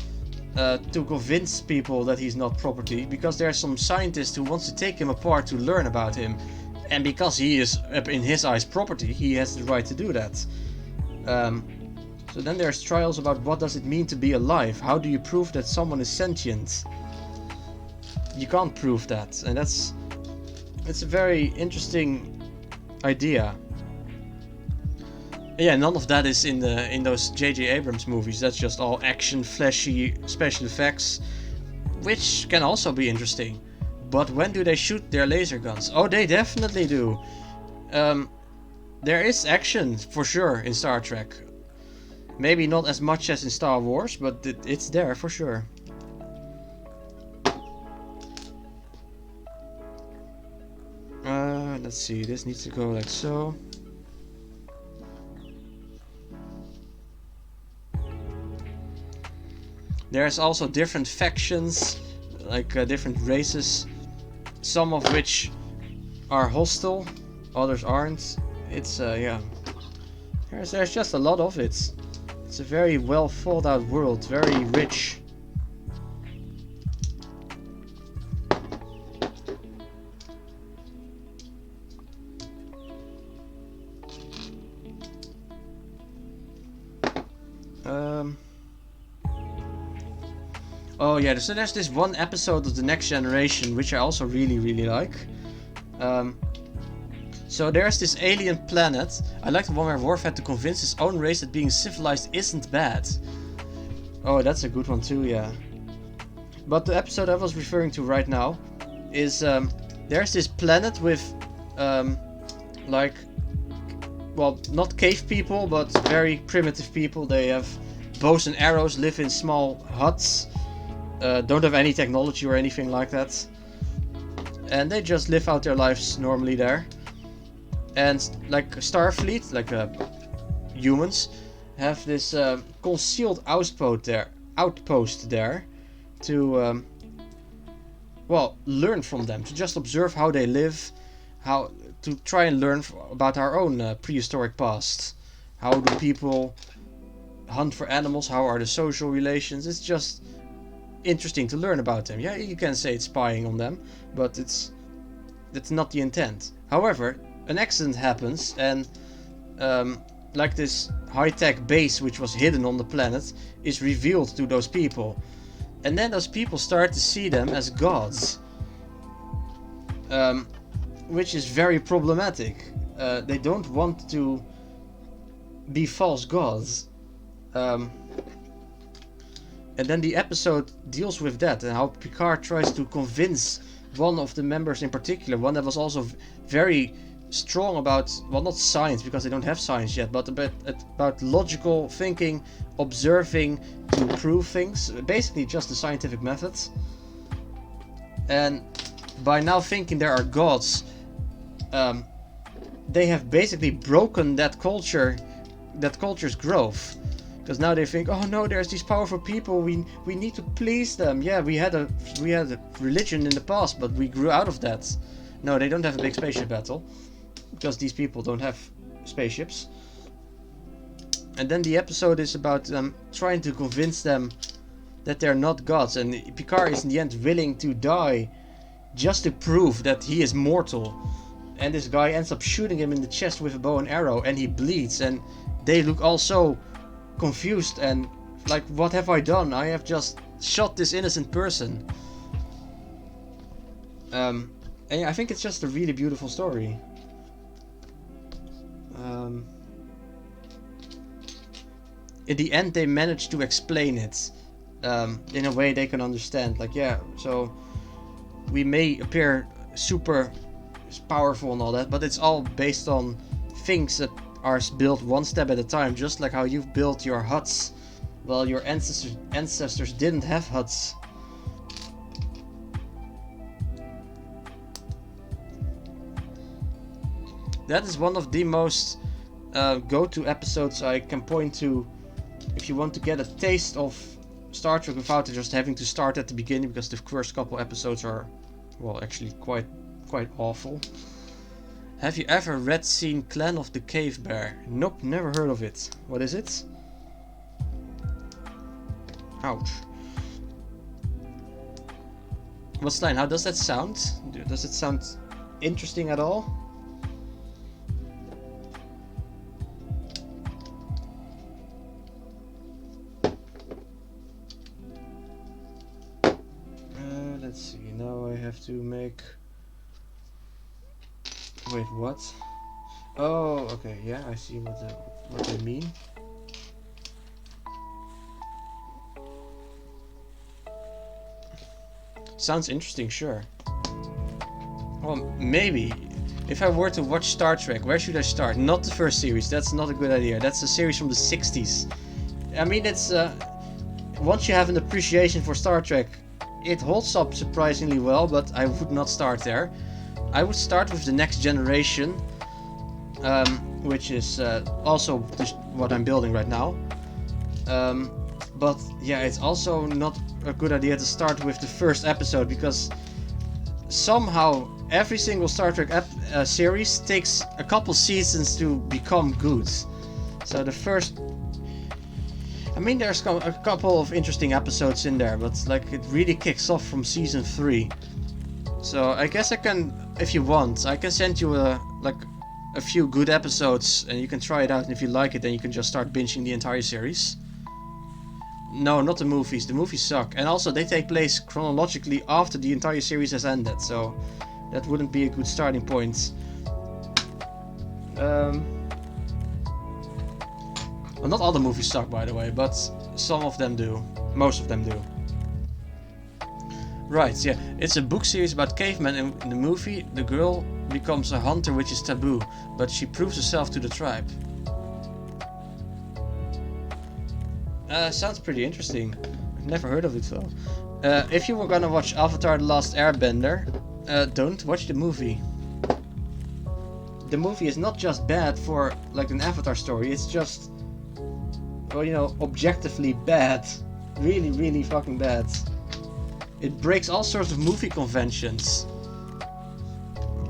to convince people that he's not property, because there's some scientist who wants to take him apart to learn about him, and because he is, in his eyes, property, he has the right to do that. So then there's trials about what does it mean to be alive. How do you prove that someone is sentient? You can't prove that, and it's a very interesting idea. Yeah, none of that is in those J.J. Abrams movies. That's just all action, flashy, special effects, which can also be interesting. But when do they shoot their laser guns? Oh, they definitely do. There is action for sure in Star Trek. Maybe not as much as in Star Wars, but it's there for sure. Let's see, this needs to go like so. There's also different factions, like different races, some of which are hostile, others aren't. It's yeah, there's just a lot of it. It's a very well thought out world, very rich. Oh yeah, so there's this one episode of The Next Generation which I also really like. So there's this alien planet. I like the one where Worf had to convince his own race that being civilized isn't bad. Oh, that's a good one too, yeah. But the episode I was referring to right now is there's this planet with like, well, not cave people, but very primitive people. They have bows and arrows, live in small huts, don't have any technology or anything like that, and they just live out their lives normally there. And like Starfleet, like humans, have this concealed outpost there to well, learn from them, to just observe how they live, how to try and learn about our own prehistoric past. How do people hunt for animals? How are the social relations? It's just interesting to learn about them. Yeah, you can say it's spying on them, but that's not the intent. However, an accident happens, and like this high-tech base which was hidden on the planet is revealed to those people, and then those people start to see them as gods, which is very problematic. They don't want to be false gods, and then the episode deals with that and how Picard tries to convince one of the members in particular, one that was also very strong about, well, not science because they don't have science yet, but about logical thinking, observing to prove things, basically just the scientific methods. And by now thinking there are gods, they have basically broken that culture's growth. Because now they think, oh no, there's these powerful people, we need to please them. Yeah, we had a religion in the past, but we grew out of that. No, they don't have a big spaceship battle, because these people don't have spaceships. And then the episode is about trying to convince them that they're not gods, and Picard is in the end willing to die just to prove that he is mortal. And this guy ends up shooting him in the chest with a bow and arrow, and he bleeds, and they look all so confused and like, what have I done? I have just shot this innocent person. And I think it's just a really beautiful story. In the end they managed to explain it in a way they can understand. Like, yeah, so we may appear super powerful and all that, but it's all based on things that are built one step at a time, just like how you've built your huts. Well, your ancestors didn't have huts. That is one of the most go-to episodes I can point to if you want to get a taste of Star Trek without just having to start at the beginning, because the first couple episodes are, well, actually quite awful. Have you ever seen Clan of the Cave Bear? Nope, never heard of it. What is it? Ouch. Well, Stein, how does that sound? Does it sound interesting at all? Let's see, now I have to make... Wait, what? Oh, okay, yeah, I see what they mean. Sounds interesting, sure. Well, maybe. If I were to watch Star Trek, where should I start? Not the first series, that's not a good idea. That's a series from the 60s. I mean, it's... once you have an appreciation for Star Trek, it holds up surprisingly well, but I would not start there. I would start with the Next Generation, which is also what I'm building right now. But yeah, it's also not a good idea to start with the first episode, because somehow every single Star Trek series takes a couple seasons to become good. So the first... I mean, there's a couple of interesting episodes in there, but like, it really kicks off from season 3. So I guess I can, if you want, I can send you a few good episodes and you can try it out, and if you like it then you can just start binging the entire series. No, not the movies. The movies suck, and also they take place chronologically after the entire series has ended, so that wouldn't be a good starting point. Well, not all the movies suck, by the way, but some of them do. Most of them do. Right, yeah, it's a book series about cavemen. In the movie, the girl becomes a hunter, which is taboo, but she proves herself to the tribe. Sounds pretty interesting. I've never heard of it though. If you were gonna watch Avatar: The Last Airbender, don't watch the movie. The movie is not just bad for like an Avatar story, it's just, well, you know, objectively bad. Really, really fucking bad. It breaks all sorts of movie conventions.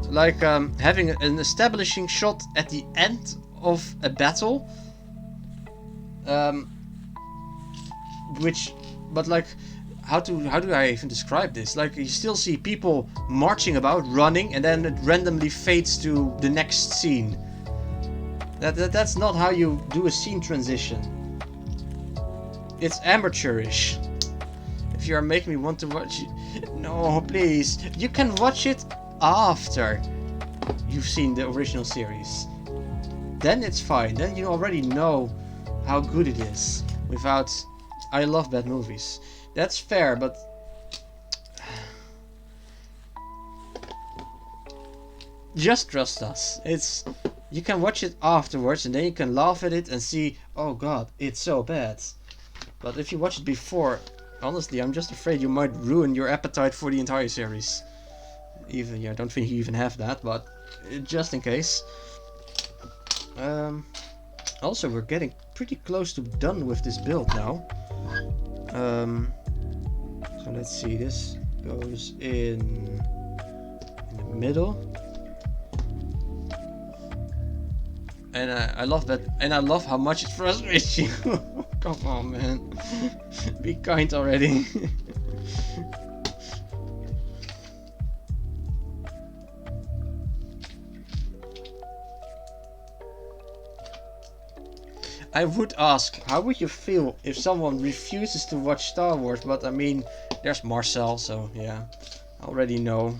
Like having an establishing shot at the end of a battle. But like, how do I even describe this? Like, you still see people marching about, running, and then it randomly fades to the next scene. That's not how you do a scene transition. It's amateurish. If you are making me want to watch it, no, please. You can watch it after you've seen the original series. Then it's fine. Then you already know how good it is. Without... I love bad movies. That's fair, but... just trust us. You can watch it afterwards and then you can laugh at it and see, oh god, it's so bad. But if you watch it before, honestly, I'm just afraid you might ruin your appetite for the entire series. I don't think you even have that, but just in case. Also, we're getting pretty close to done with this build now. So let's see, this goes in the middle. And I love that, and I love how much it frustrates you. Come on, man. Be kind already. I would ask, how would you feel if someone refuses to watch Star Wars? But I mean, there's Marcel, so yeah, I already know.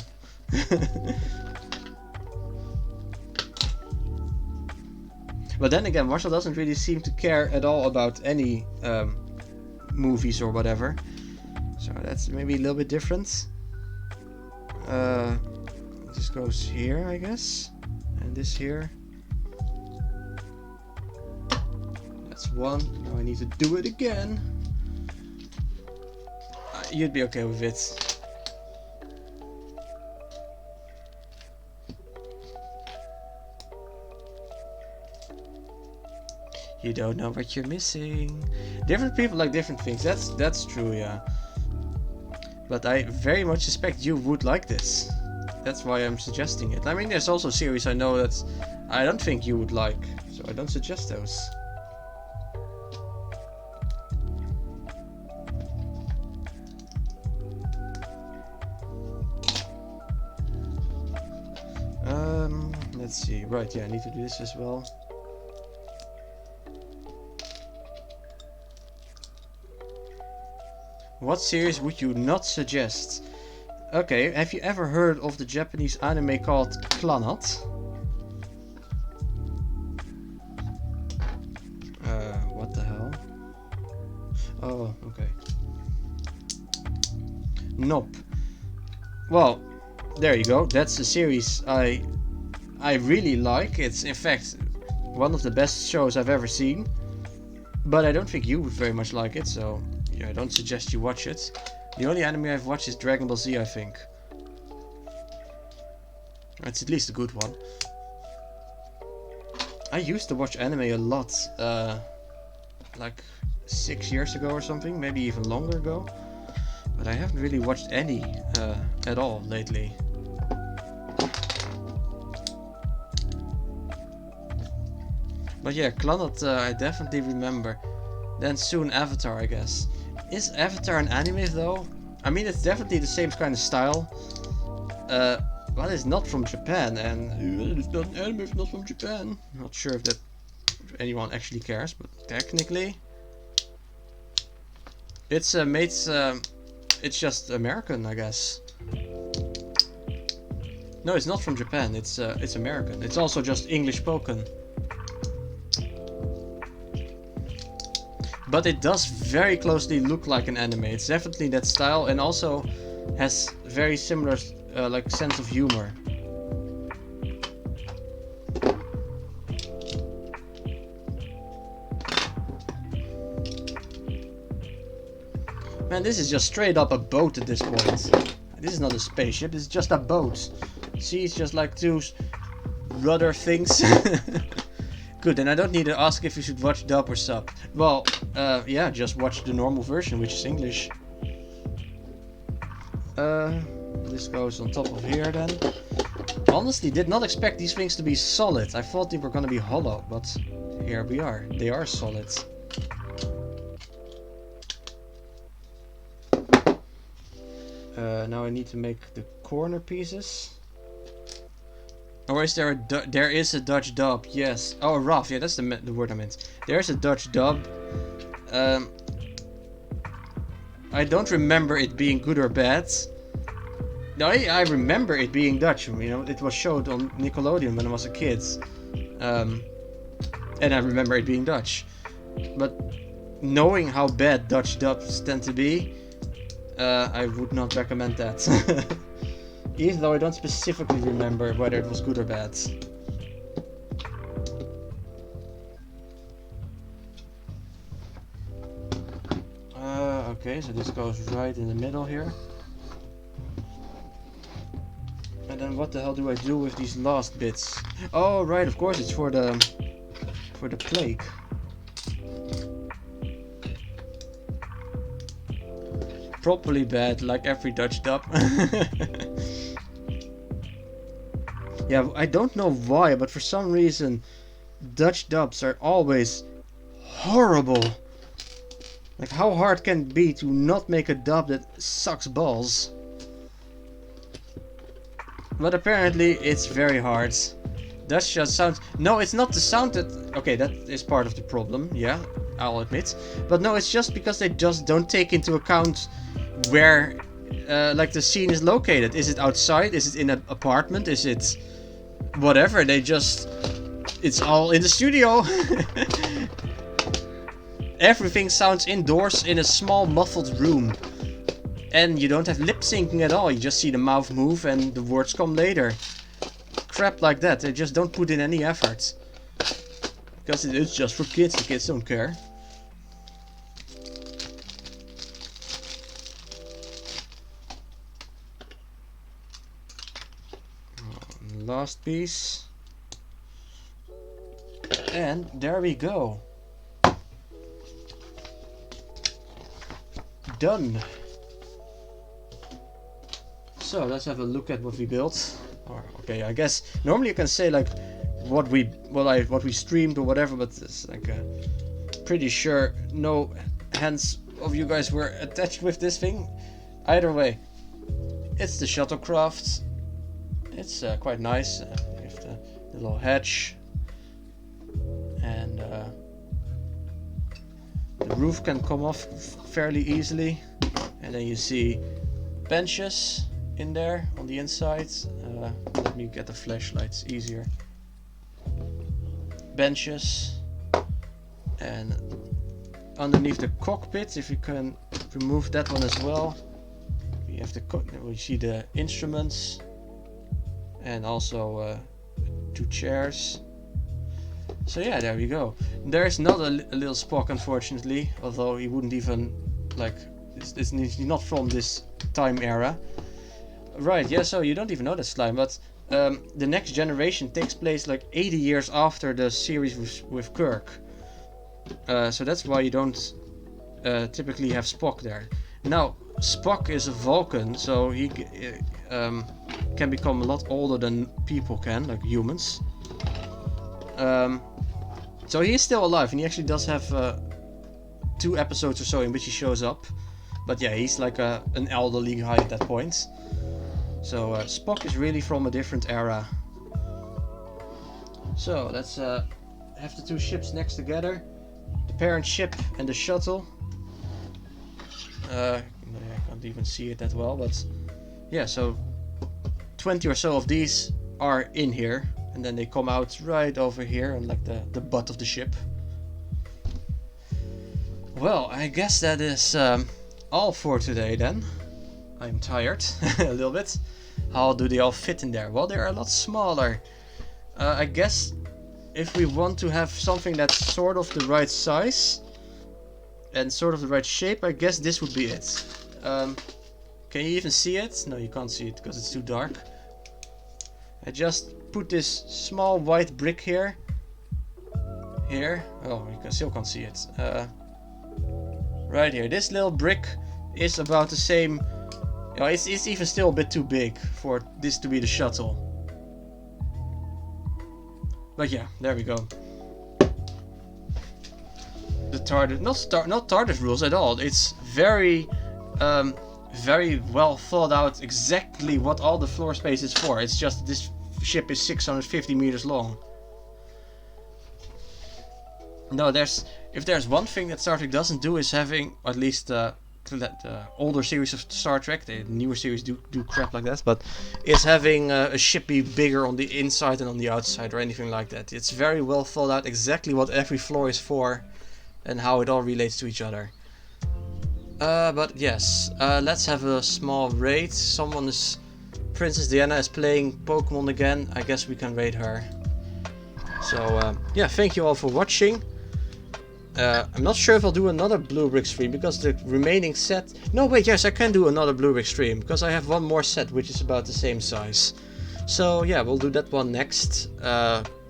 But then again, Marcel doesn't really seem to care at all about any movies or whatever. So that's maybe a little bit different. This goes here, I guess. And this here. That's one. Now I need to do it again. You'd be okay with it. You don't know what you're missing. Different people like different things. That's true, yeah. But I very much suspect you would like this. That's why I'm suggesting it. I mean, there's also series I know that I don't think you would like, so I don't suggest those. Let's see. Right, yeah, I need to do this as well. What series would you not suggest? Okay, have you ever heard of the Japanese anime called Clannad? What the hell? Oh, okay. Nope. Well, there you go. That's a series I really like. It's in fact one of the best shows I've ever seen. But I don't think you would very much like it, so yeah, I don't suggest you watch it. The only anime I've watched is Dragon Ball Z, I think. It's at least a good one. I used to watch anime a lot, like 6 years ago or something, maybe even longer ago. But I haven't really watched any at all lately. But yeah, Clannad I definitely remember. Then soon Avatar, I guess. Is Avatar an anime though? I mean, it's definitely the same kind of style. But it's not from Japan, and it's not an anime, it's not from Japan. Not sure if anyone actually cares, but technically it's made. It's just American, I guess. No, it's not from Japan. It's American. It's also just English spoken. But it does very closely look like an anime. It's definitely that style, and also has very similar like sense of humor. Man, this is just straight up a boat at this point. This is not a spaceship, it's just a boat. See, it's just like two rudder things. Good, then I don't need to ask if you should watch dub or sub. Well, yeah, just watch the normal version, which is English. This goes on top of here then. Honestly, did not expect these things to be solid. I thought they were gonna be hollow, but here we are. They are solid. Now I need to make the corner pieces. Or is there there is a Dutch dub? Yes. Oh, rough. Yeah, that's the word I meant. There's a Dutch dub. I don't remember it being good or bad. No, I remember it being Dutch. You know, it was showed on Nickelodeon when I was a kid. And I remember it being Dutch. But knowing how bad Dutch dubs tend to be, I would not recommend that. Even though I don't specifically remember whether it was good or bad. Okay, so this goes right in the middle here. And then what the hell do I do with these last bits? Oh, right, of course it's for for the plague. Properly bad, like every Dutch dub. Yeah, I don't know why, but for some reason Dutch dubs are always horrible. Like, how hard can it be to not make a dub that sucks balls? But apparently it's very hard. Dutch just sounds... No, it's not the sound that... Okay, that is part of the problem, yeah, I'll admit. But no, it's just because they just don't take into account where like the scene is located. Is it outside? Is it in an apartment? Is it... whatever, they just... It's all in the studio. Everything sounds indoors in a small muffled room. And you don't have lip syncing at all, you just see the mouth move and the words come later. Crap like that, they just don't put in any effort. Because it's just for kids, the kids don't care. Last piece. And there we go. Done. So let's have a look at what we built. Or, okay, I guess normally you can say like what we streamed or whatever, but it's like pretty sure no hands of you guys were attached with this thing. Either way, it's the shuttlecraft. It's quite nice. You have the little hatch, and the roof can come off fairly easily, and then you see benches in there on the inside. Let me get the flashlights easier. Benches, and underneath the cockpit, if you can remove that one as well, we see the instruments, and also 2 chairs. So yeah, there we go. There's not a little Spock, unfortunately, although he wouldn't even like. He's not from this time era. Right, yeah, so you don't even know that slime, but the next generation takes place like 80 years after the series with Kirk. So that's why you don't typically have Spock there. Now, Spock is a Vulcan, so he can become a lot older than people can, like humans. So he is still alive, and he actually does have 2 episodes or so in which he shows up. But yeah, he's like an elderly guy at that point. So Spock is really from a different era. So let's have the 2 ships next together. The parent ship and the shuttle. I can't even see it that well, but yeah, so 20 or so of these are in here, and then they come out right over here on like the butt of the ship. Well, I guess that is all for today then. I'm tired a little bit. How do they all fit in there? Well, they're a lot smaller. I guess if we want to have something that's sort of the right size and sort of the right shape, I guess this would be it. Can you even see it? No, you can't see it because it's too dark. I just put this small white brick here. Here. Oh, you still can't see it. Right here. This little brick is about the same. You know, it's even still a bit too big for this to be the shuttle. But yeah, there we go. The TARDIS, not TARDIS rules at all. It's very well thought out exactly what all the floor space is for. It's just this ship is 650 meters long. No, if there's one thing that Star Trek doesn't do is having, at least the older series of Star Trek, the newer series do crap like that, but is having a ship be bigger on the inside and on the outside or anything like that. It's very well thought out exactly what every floor is for and how it all relates to each other. But yes, let's have a small raid. Princess Diana is playing Pokemon again. I guess we can raid her. So yeah, thank you all for watching. I'm not sure if I'll do another Bluebrixx stream because the remaining set... No, wait, yes, I can do another Bluebrixx stream because I have one more set which is about the same size. So yeah, we'll do that one next.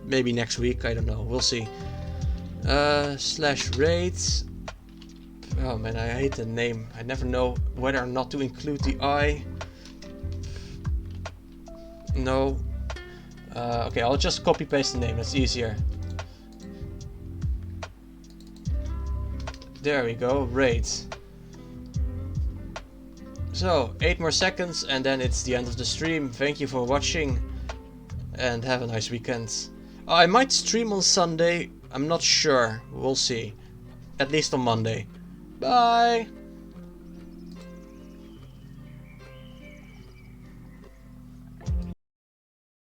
Maybe next week, I don't know, we'll see. Slash rates. Oh man, I hate the name. I never know whether or not to include the I. No. Okay, I'll just copy paste the name, that's easier. There we go, rates. So, 8 more seconds and then it's the end of the stream. Thank you for watching and have a nice weekend. I might stream on Sunday, I'm not sure, we'll see. At least on Monday. Bye!